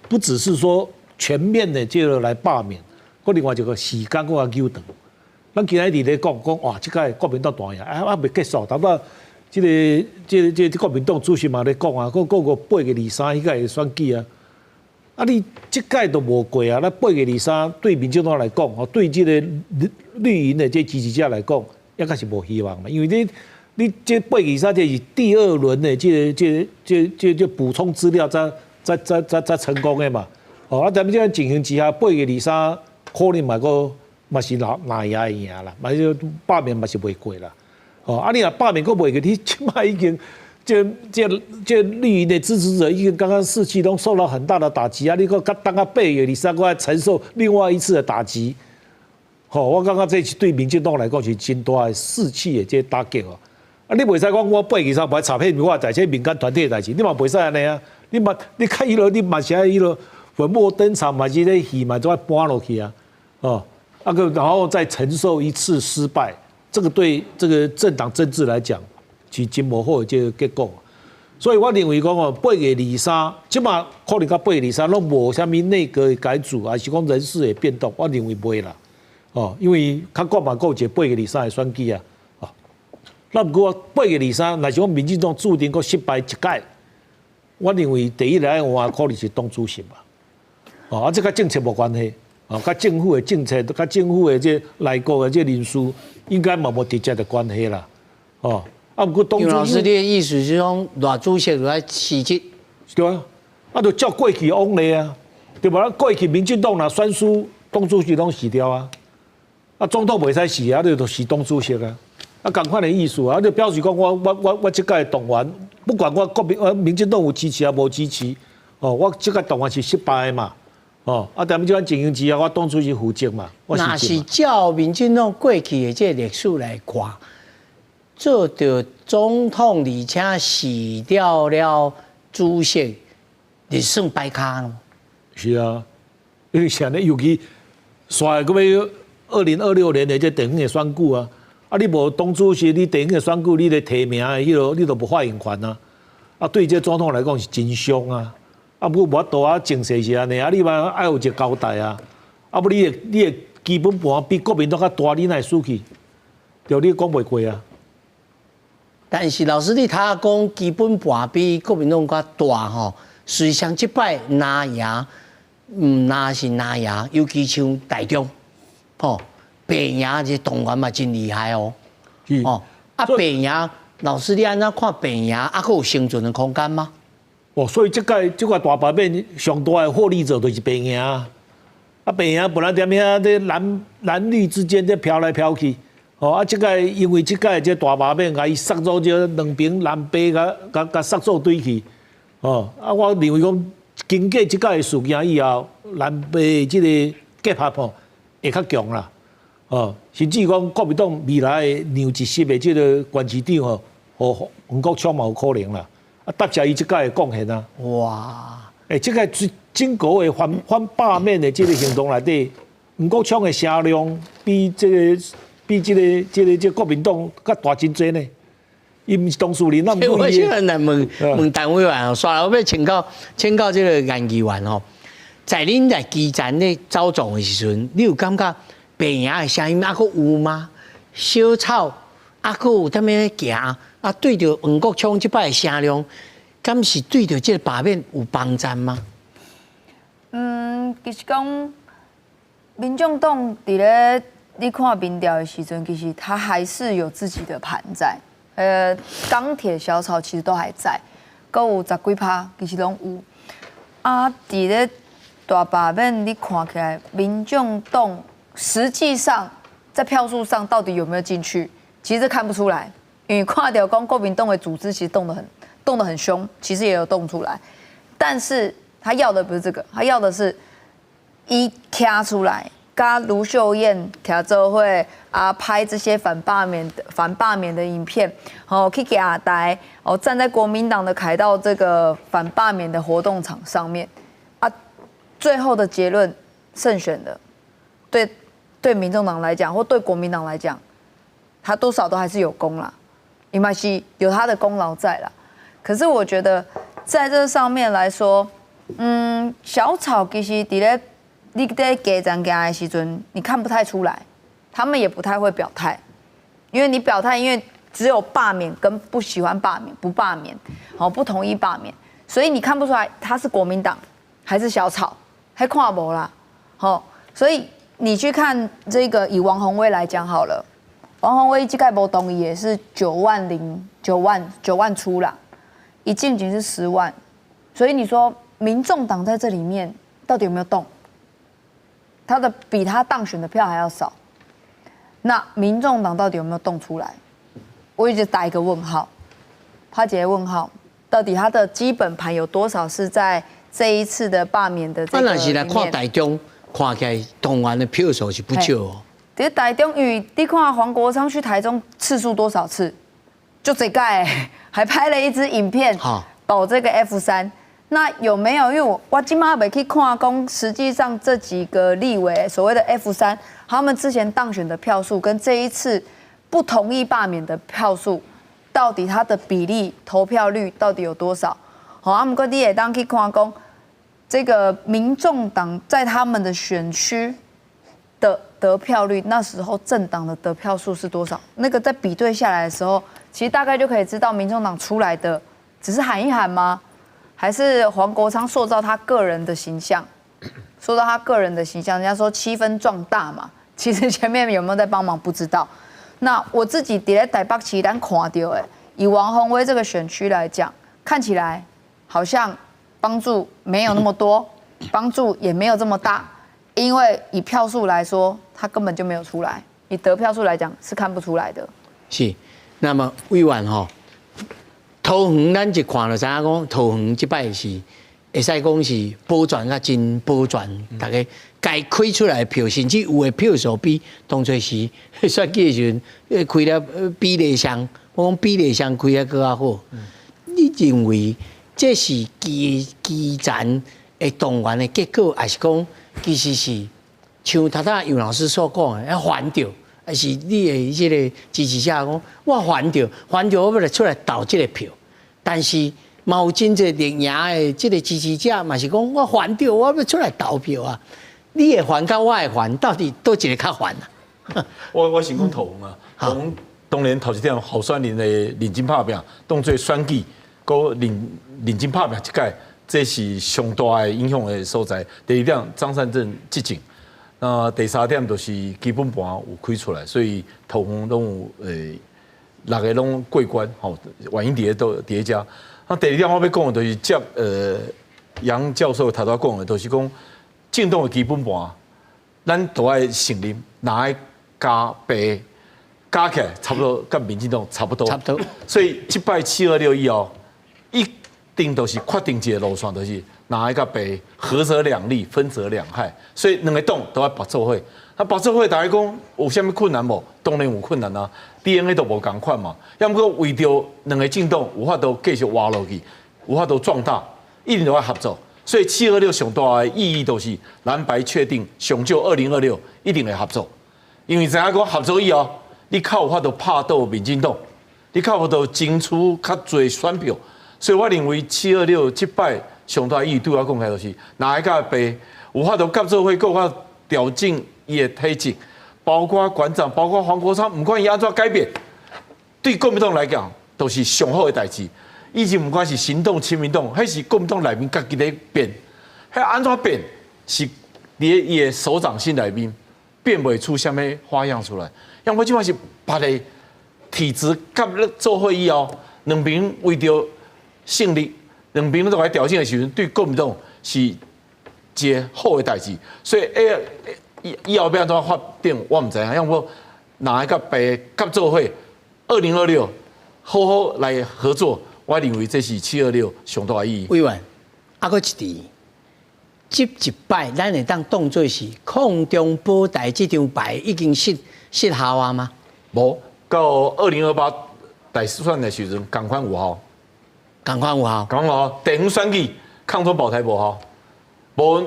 不只是说全面的这个来罢免，佮另外一个时间佮要久长。咱今仔日咧讲哇，即届国民党大赢，未结束，头仔这国民党主席嘛咧讲啊，个8月23迄届选举啊，你即届都无过啊，咱8月23对民进党来讲，对这个绿营的这支持者来讲，应该是无希望嘛，因为你这8月23这是第2轮的这补充资料才成功的嘛，但是这样情形之下，8月23可能嘛是哪也会赢啦，嘛就罢免嘛是袂过啦。你若罢免阁袂过，你起码已经这绿营的支持者已经刚刚士气都受到很大的打击啊！你阁等到8月23还承受另外一次的打击，我感觉这是对民进党来讲是真大的士气的这打击哦。你袂使讲我8月23不插片我的代志，民间团体的代志，你嘛袂使安尼啊！你看伊落，你嘛是爱伊落粉墨登场嘛，是咧戏嘛，都要搬落去啊！然后再承受一次失败，这个对这个政党政治来讲，是真无好的这个结果。所以我认为讲8月23，即马可能到8月23，拢无啥物内阁的改组，还是讲人事的变动，我认为袂啦。因为较国嘛，有一个8月23的选举啊。那不过8月23，若是讲民进党注定阁失败一届，我认为第一来换可能是党主席嘛。这甲政策无关系。甲政府的政策，甲政府的这内阁的这人数，应该嘛无直接的关系啦。不过党主席，杨老师，你的意思是讲，赖主席来辞职？对啊，就照过去往例啊，对吧？过去民进党若选输，党主席拢辞掉啊。总统袂使辞啊，你就辞党主席啊。同款的意思啊，就表示讲我这届动员，不管我民进党有支持啊无支持，我这届动员是失败的嘛。但是这款情形之下，我党主席负责嘛。那是照民进党过去的这历史来看，做到总统而且死掉了主席，你算败咖咯。是啊，因为现在尤其刷个要2026年的这地方的选举啊，你无党主席，你地方的选举，你的提名的你都无发言权啊。对这总统来讲是真伤啊。不过无多啊，政策是安尼啊，你嘛爱有一个交代啊。不你的基本盘比国民党较大，你哪会输去？就你讲袂过啊。但是老师，你他讲基本盘比国民党较大吼，虽然即摆拿赢，拿是拿赢，尤其像台中，吼，北赢这动员嘛真厉害哦。哦，北赢，老师你安怎看北赢？还有生存的空间吗？哦，所以这个大牌面上大的获利者就是北赢啊。北赢本来踮遐咧蓝绿之间在飘来飘去。哦，因为这个大麻面，甲伊杀做这两边南北甲杀做对去。哦，我认为讲经过这个事件以后，南北这个结合吼会较强啦。哦，甚至讲国民党未来的让一席的这个县市长吼，和黄国昌嘛有可能啦。答谢伊这个贡献啊。哇！这个整个的反罢免的这个行动内底，黄国昌的声量比这国民党较大真多呢。伊毋是当事人，那唔我现在来问单委员哦，刷了要请教这个研究员哦，在恁在基层咧走总的时阵，你有感觉白营的声音还佫有吗？小草还佫有踮咧行啊？对着黄国昌这摆的声量，敢是对着这个罢免有帮助吗？其实讲民众党伫咧。你看民调的时阵，其实它还是有自己的盘在。钢铁小草其实都还在，还有10几%，其实拢有。啊，伫咧大罢免，你看起来，民众党实际上在票数上到底有没有进去，其实看不出来。因为看到讲国民党的组织其实动得很凶，其实也有动出来，但是他要的不是这个，他要的是一卡出来。跟卢秀燕调做会啊，拍这些反罢免的影片，去给阿台站在国民党的凯道这个反罢免的活动场上面啊，最后的结论胜选的，对民众党来讲或对国民党来讲，他多少都还是有功啦，伊嘛是有他的功劳在啦。可是我觉得在这上面来说，小草其实伫咧。你在给咱给的时阵，你看不太出来，他们也不太会表态，因为你表态，因为只有罢免跟不喜欢罢免、不罢免，不同意罢免，所以你看不出来他是国民党还是小草，还看无啦，所以你去看这个以王宏威来讲好了，王宏威这个无同意也是9万出啦，一进警是10万，所以你说民众党在这里面到底有没有动？他的比他当选的票还要少，那民众党到底有没有动出来？我一直打一个问号，他解问号，到底他的基本盘有多少是在这一次的罢免的这个里面？那是来看台中，看起来动员的票数是不少哦。在台中，你看黄国昌去台中次数多少次？就这个还拍了一支影片，保这个 F3。那有没有？因为我今嘛没去看讲，实际上这几个立委所谓的 F3，他们之前当选的票数跟这一次不同意罢免的票数，到底它的比例、投票率到底有多少？好，不过你也当去看讲，这个民众党在他们的选区的得票率，那时候政党的得票数是多少？那个在比对下来的时候，其实大概就可以知道，民众党出来的只是喊一喊吗？还是黄国昌塑造他个人的形象，塑造他个人的形象，人家说7分壮大嘛，其实前面有没有在帮忙不知道。那我自己在台北市咱看到的，以王宏威这个选区来讲，看起来好像帮助没有那么多，帮助也没有这么大，因为以票数来说，他根本就没有出来，以得票数来讲是看不出来的。是，那么委员桃园咱一看就知影讲，桃园这摆是会使讲是保全甲真保全，大家该开出来的票，甚至有的票数比当初是选举的时阵开了比例上，我讲比例上开了更较好。你认为这是基层的动员的结果，还是讲其实是像头头杨老师所讲的，要还掉？还是你的这个支持者讲，我还掉，我要来出来投这个票，但是嘛有真侪连赢的这个支持者嘛是讲，我还掉，我要出来投票啊。你的还跟我的还，到底都一个较还啊？我先讲投红啊，投红当然头一点候选人的认真拍拼，当做选举，搁认真拍拼一届，这是上大的影响的所在。第二点，张善政执政，第三点就是基本盘有开出来，所以投红拢有6个拢过关，吼，原因伫都伫遮。第二点我要讲的就是接杨教授头头讲的，就是讲政党的基本盘，咱都爱承认，哪爱加倍。加起来差不多，跟民进党差不多。差不多。所以这摆726以后，一定都是确定一个路线，就是哪一个被合则两利，分则两害。所以两个党都要合作伙。合作伙大家讲有啥物困难无？当然有困难啊。DNA 都无共款嘛。要么为着两个政党有法度继续活落去，有法度壮大，一定都要合作。所以726上大的意义就是蓝白确定，上就2026一定会合作。因为知影讲合作以后。你靠有法度拍倒民进党，你靠有法度争取较侪选票，所以我认为726这摆上大意义对我讲起来就是，哪一个被有法度合作会够法调整伊的体制，包括馆长，包括黄国昌，不管伊安怎改变，对国民党来讲都是上好的代志。以前不管是行动亲民党，还是国民党内面家己咧变，迄安怎变是伫伊的手掌心内面变袂出啥物花样出来。因为即摆是别个体制甲咧做伙以后，两边为着胜利，两边都来调整的时阵，对国民党是一个好的代志。所以以后要安怎发展，我唔知影。因为哪一个白合作伙2026好好来合作，我认为这是726上大的意义。委员，搁一点，这一摆咱会当当作是抗中保台这张牌已经失效啊吗？无，到2028大选的时阵，同款有效。同款有效。同款有效。地方选举抗中保台无效，无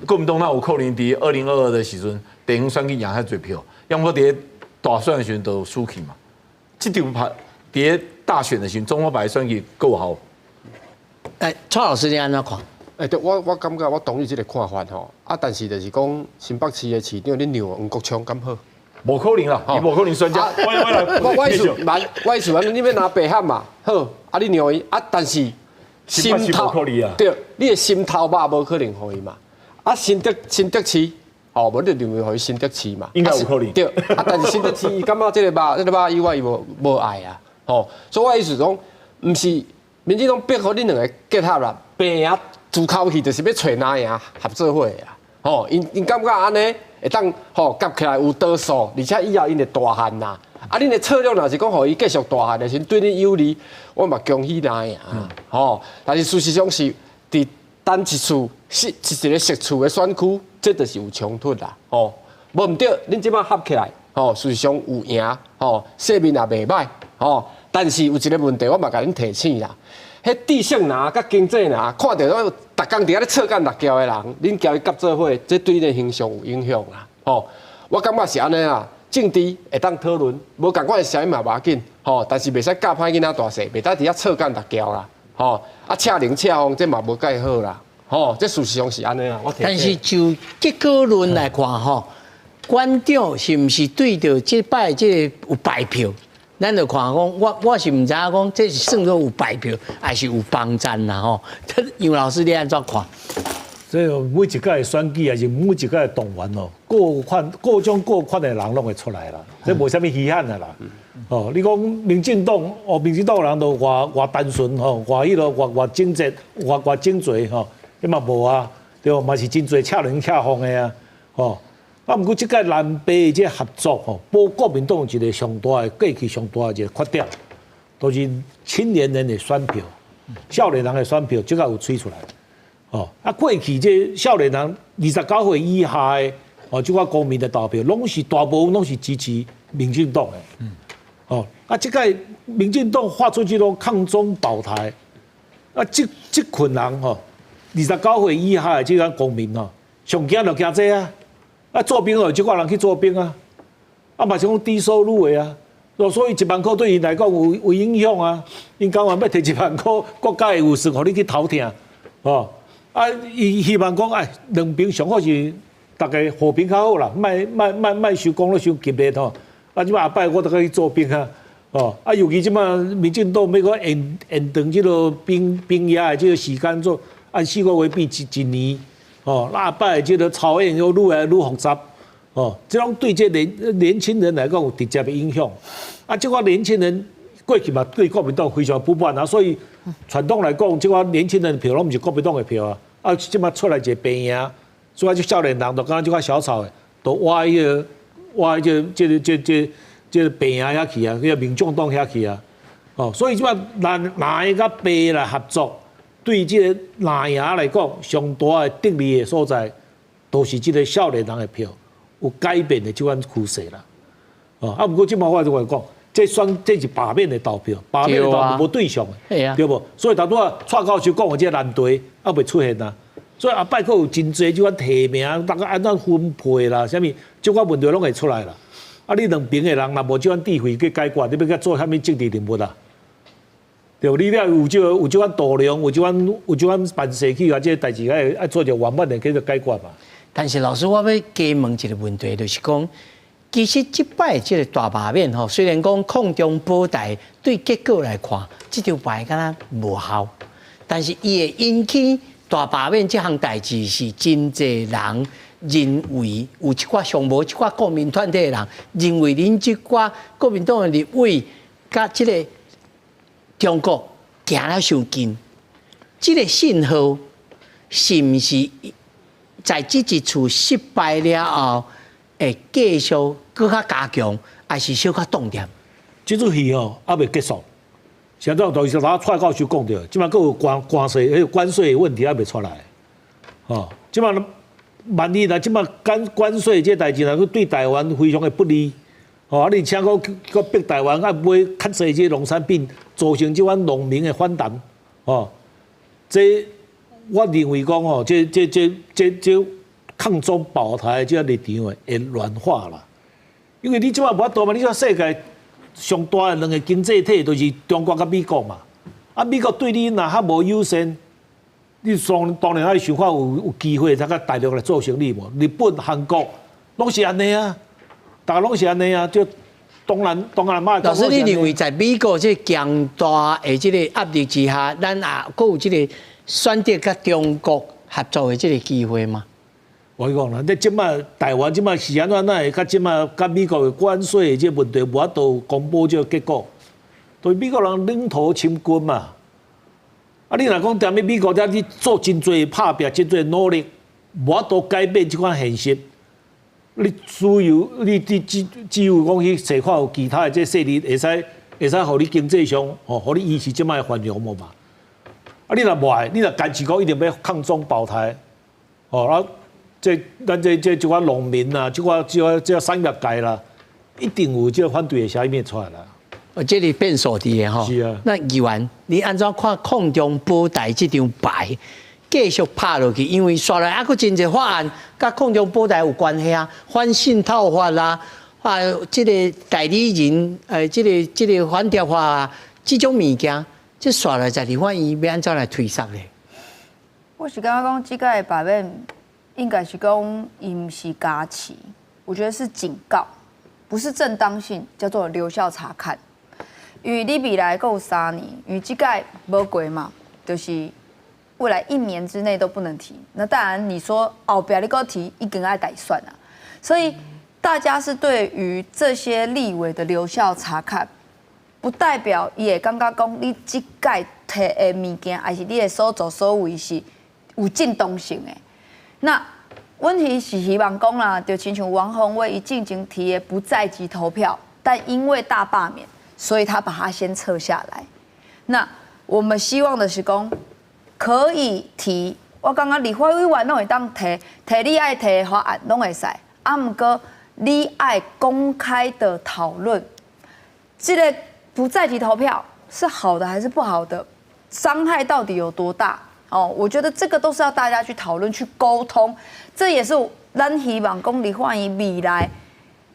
国民党哪有可能伫2022的时阵，地方选举赢遐侪票？要么伫大选的时阵都输去嘛。这张牌伫大选的时阵，中华牌选举够好。蔡老师你安怎看？对，我感觉我同意这个看法吼，但是就是讲新北市的市长恁让黄国昌敢好？无可能啦，伊无可能选择。我意思你要拿白喊嘛，好，你让伊但是心头对，你的心头肉无可能互伊嘛。新德市，我就认为互伊新德市嘛，应该有可能。对，但是新德市伊感觉这个肉以外伊无爱啊，所以我意思讲，唔是民进党逼互恁两个结合啦，拼啊自口气就是要找哪样合作伙啊，因感觉安尼。会当夹起来有多数，而且以后因会大汉呐。恁的策略若是讲，互伊继续大汉的时，对你有利，我嘛恭喜咱呀。但是事实上是，伫单一处一个实处的选区，这就是有冲突啦。无唔对，恁即摆合起来，事实上有赢，市面也袂歹，但是有一个问题，我嘛甲恁提醒啦。迄知识拿甲经济拿，看到逐工伫遐咧扯干辣椒的人，恁交伊合作伙，这对恁形象有影响啦。我感觉是安尼啊，政治会当讨论，无共款的声音嘛无要紧，但是袂使教歹囡仔大细，袂当伫遐扯干辣椒啦。车零车风，这嘛无介好啦。这事实上是安尼啊。但是就结果论来看，馆长是毋是对着这摆这有败票？咱就看讲，我是唔知影讲，这是算作有败票，还是有帮战啦？杨老师你安怎看？这每一届的选举，还是每一届的动员各种各款的人拢会出来啦。这无啥物稀罕的啦。你讲民进党，民进党人都偌单纯偌迄落偌整洁，偌整齐迄嘛无啊，对，嘛是真侪恰人恰风的啊，不过这届南北这合作保国民党一个上大的过去上大的一个缺点，都是青年人的选票、少年人的选票，这个有吹出来。过去这少年人29岁以下的，这个公民的投票，拢是大部分拢是支持民进党的。这届民进党发出这种抗中保台，这群人29岁以下的这个公民上惊就惊这啊！做兵这个人去做兵啊，嘛是讲低收入的啊，所以1万块对因来讲有影响啊。因讲话要摕1万块，国家会有算互你去头疼，伊希望讲，两边上好是大家和平较好啦，卖收讲了伤激烈吼。啊，即摆下摆我都可以做兵啊，哦，啊，尤其即摆民进党要个延长即个兵役的即个时间做按4个月变一年，哦，下摆即个草案又愈来愈复杂，哦，这种对这年轻人来讲有直接的影响。啊，即个年轻人过去嘛对国民党非常不满啊，所以传统来讲，即个年轻人的票拢毋是国民党的票啊，啊，即摆出来一个兵役，所以就少年人就敢即个小草的，都挖迄个。这病营遐去啊，个民众党遐去啊，哦，所以即摆蓝营甲白来合作，对即个蓝营来讲，上大的得利的所在，都是即个少年人的票有改变的即款趋势啦。哦，啊，不过即摆我就讲，这是罢免的投票，罢免的投票无对象的，对无？所以头拄啊，蔡教授讲的即个难题还未出现啊。所以下摆佫有真侪即款提名，大家安怎分配啦，啥物即款问题拢会出来啦。啊，你两边的人若无即款智慧去解决，你要甲做啥物政治人物啊？对不？你了有即款度量，有即款办事去啊，即个代志爱做着完满的去解决嘛。但是老师，我要加问一个问题，就是讲，其实即摆即个大罢免吼，虽然讲空中保台对结果来看，即条牌敢若无效，但是伊会引起。大罢免这项代志是真侪人认为有一寡上无一寡国民团体的人认为恁这寡国民党的立委甲这个中国行了伤近，这个信号是毋是在这一次失败了后会继续搁较加强，还是小可冻点？这出戏哦还未结束。现在就是他蔡教授讲着，即摆佫有关税的问题还未出来，哦，即摆万一若即摆关税这代志若对台湾非常的不利，哦，啊，而且佫逼台湾啊买较侪这农产品，造成即款农民的反弹，哦，这我认为讲哦，这抗中保台这立场会软化啦，因为你即摆无法度嘛，你说世界。上大的两个经济体就是中国甲美国嘛，啊，美国对你若较无优先，你当然爱想法有机会才甲大陆来做生意无？日本、韩国拢是安尼啊，大家拢是安尼啊，就东南亚。老师，你认为在美国这强大的这个压力之下，咱也佫有这个选择甲中国合作的这个机会吗？我讲啦，你即摆台湾即摆是安怎会甲即摆甲美国的关税的这问题无法度公布这个结果，对美国人领土侵军嘛。啊，你若讲踮咧美国遮你做真侪拍拼、真侪努力，无法度改变即款现实。你只有讲去找看有其他的这势力会使互你经济上吼，互你维持即摆的繁荣无嘛？啊，你若无爱，你若坚持讲一定要抗中保台，哦，啊。咱这款农民啊，这个产业界啦，一定有这个反对的声音出来啦。这里变数的吼。是啊。那议员，你安怎看空中保台这张牌继续拍落去？因为刷来还佫真侪法案，甲空中保台有关系啊，反渗透法啦，啊，这个代理人，这个反调法啊，这种物件，这刷来在立法院要安怎来推杀咧？我是感觉讲这个罢免。应该是讲，伊唔是加持，我觉得是警告，不是正当性，叫做留校察看。因为你未来够3年，因为这个无过嘛，就是未来1年之内都不能提。那当然，你说后边你够提，一定要改算啊。所以大家是对于这些立委的留校察看，不代表也刚刚讲你这届提的物件，还是你的所作所为是有正当性的。那问题是希望讲啦，就亲像王宏威一进前提的不在籍投票，但因为大罢免，所以他把它先撤下来。那我们希望的是讲，可以提，我刚刚立法委员拢会当提你爱提的法案拢会使，啊，毋过你爱公开的讨论，这个不在籍投票是好的还是不好的，伤害到底有多大？哦，我觉得这个都是要大家去讨论、去沟通，这也是咱希望讲立法院未来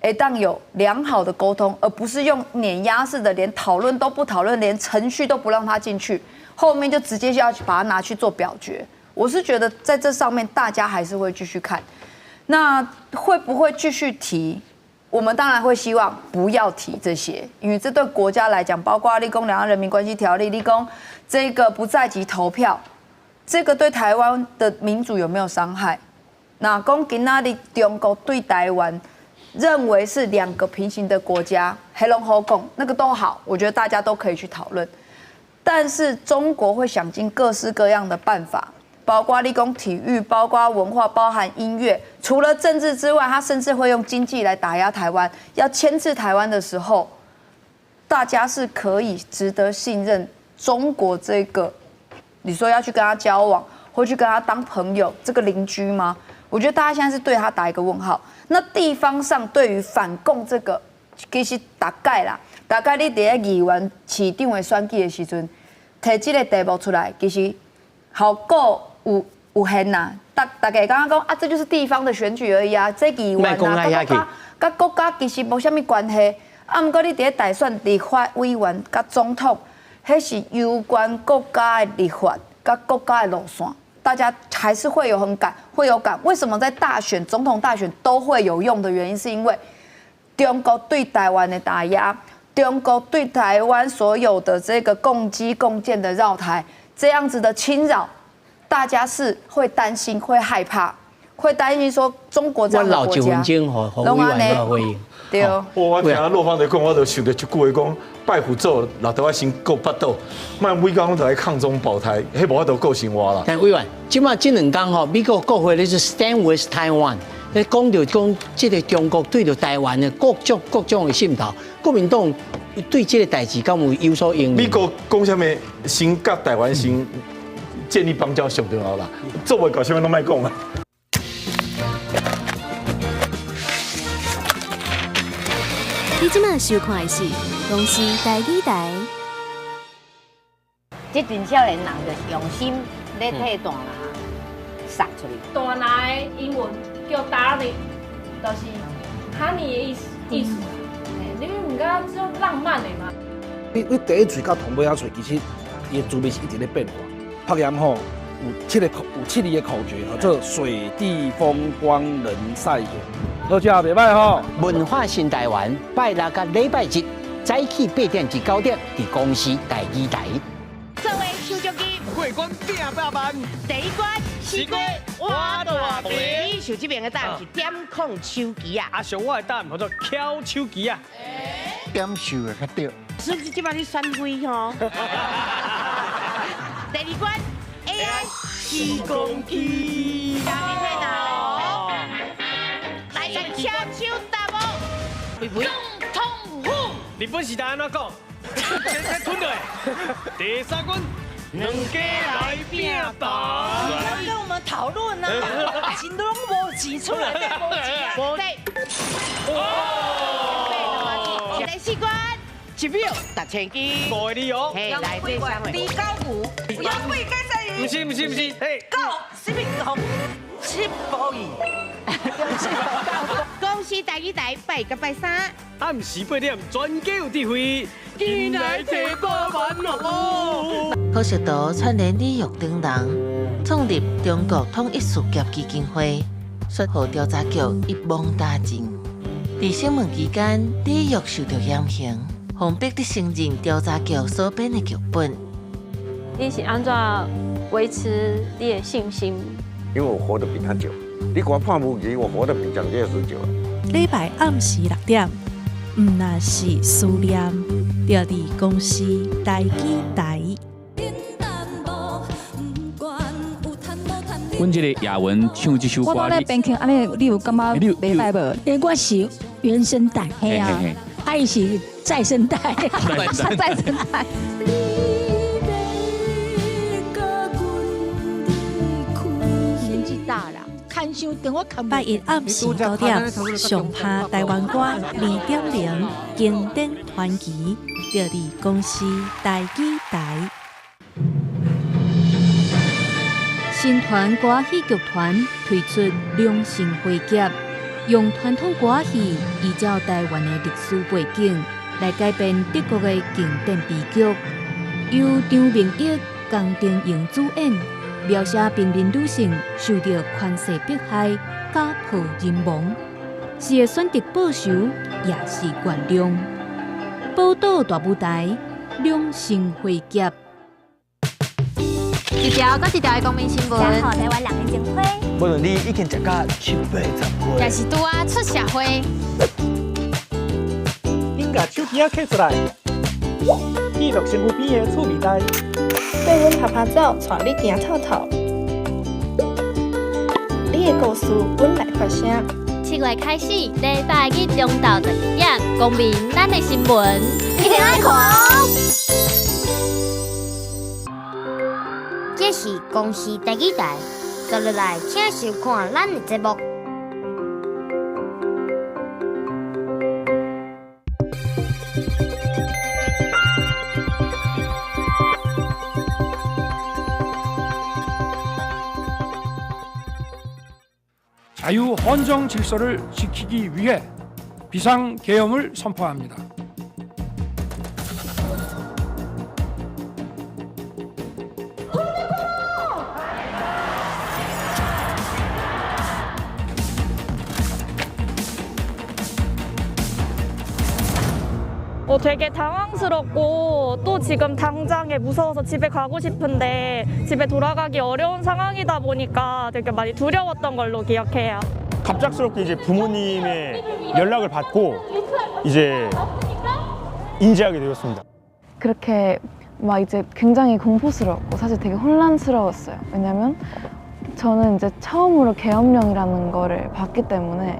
会当有良好的沟通，而不是用碾压式的，连讨论都不讨论，连程序都不让他进去，后面就直接就要把它拿去做表决。我是觉得在这上面大家还是会继续看。那会不会继续提？我们当然会希望不要提这些，因为这对国家来讲，包括立功两岸人民关系条例、立功这个不在籍投票，这个对台湾的民主有没有伤害？那讲今仔日中国对台湾认为是2个平行的国家，黑龙江共那个都好，我觉得大家都可以去讨论。但是中国会想尽各式各样的办法。包括理工体育，包括文化，包含音乐，除了政治之外，他甚至会用经济来打压台湾，要牵制台湾的时候，大家是可以值得信任中国这个，你说要去跟他交往，或去跟他当朋友，这个邻居吗？我觉得大家现在是对他打一个问号。那地方上对于反共这个，其实大概你在议员市长的选举的时阵，提这个题目出来，其实效果有限呐，大家刚刚讲啊，这就是地方的选举而已啊，这议员啊，跟国家其实无什么关系。啊，不过你在大选立法委员跟总统，那是有关国家的立法跟国家的路线，大家还是会有感。为什么在大选、总统大选都会有用的原因，是因为中国对台湾的打压，中国对台湾所有的这个共机共建的绕台这样子的侵扰。大家是会担心、会害怕、会担心说中国这样的国家，拢安尼，对。我听骆芳在讲，我就想到一句话讲：拜虎咒，老台湾先够巴肚，卖每工就来抗中保台，迄无法度够生活啦。但委员，即马这2天吼，美国国会咧是 Stand with Taiwan， 咧讲这个中国对着台湾的各种的渗透，国民党对这个代志敢有所应？美国讲什么？先甲台湾先。建立邦交上重要啦，做袂到啥物拢莫讲啊。你即马收看的是公司台语台。这群少年人就用心咧替大人杀出去。大人的英文叫 darling， 就是honey 的意思。你唔感觉这浪漫的吗？你第一嘴到同尾仔嘴，其实伊的滋味是一直咧变化。拍盐吼有7字的口诀，做水地风光人赛盐，好食袂歹吼。文化新台湾拜6甲礼拜日早起8点至9点，伫公司台语台。作为手足机，过关800万，第一关西瓜挖大饼。你手这边的答案是点控手机啊？上我的答案叫做敲手机啊。点手的较对。是不是即摆你选灰吼？第2关 AI 起公机，下面在哪哦？来个敲手答案，总统府。日本是安怎讲？先吞落。第3关2家来拼打。不要跟我们讨论啊！钱都无钱出来，再无钱啊！对，第4关。1秒1000支5个理由，嘿，来这3位。李高武，杨贵介绍人。不是，嘿，高什么红7宝仪。公司台语台拜甲拜3，暗时8点，专家有智慧，进来提大万哦。可惜岛串联李玉等人，创立中国统一事业基金会，率后调查局一网打尽。在审问期间，李玉受到严刑。洪逼的承认调查局所编的剧本。你是安怎维持你的信心？因为我活得比他久。你给我判无期，我活得比蒋介石久。礼拜暗时6点，毋那是思念，就伫公司台语台。阮这个亚文唱这首歌，我咧边听安尼，你有感觉袂歹无？因为我是原声带，嘿啊，他是再生带，再生带。年纪大了，看伤跟我看。拜一暗时9点，上拍台湾歌2.0经典传奇，就伫公司台语台。新团歌戏剧团推出良性会结，用传统歌戏依照台湾的历史背景来改编德国的经典悲剧，由张明义、江丁英主演，描写平民女性受到权势迫害，甲家破人亡，是会选择报仇，也是原谅。宝岛大舞台，两性会结。一条搁一条的公民新闻。然后台湾2年前会。无论你已经食到7、8、10岁，也是拄啊出社会。恁甲手机摕出来，记录身躯边的趣味代。跟阮拍拍照，带你行透透。你的故事本来发声。7月开始，礼拜日中昼12点，公民咱的新闻一定爱看。这是公视第2台，接落来请收看咱的节目。자유 헌정 질서를 지키기 위해 비상계엄을 선포합니다. 되게 당황스럽고 또 지금 당장에 무서워서 집에 가고 싶은데 집에 돌아가기 어려운 상황이다 보니까 되게 많이 두려웠던 걸로 기억해요. 갑작스럽게 이제 부모님의 연락을 받고 이제 인지하게 되었습니다. 그렇게 막 이제 굉장히 공포스러웠고 사실 되게 혼란스러웠어요. 왜냐면 저는 이제 처음으로 계엄령이라는 거를 봤기 때문에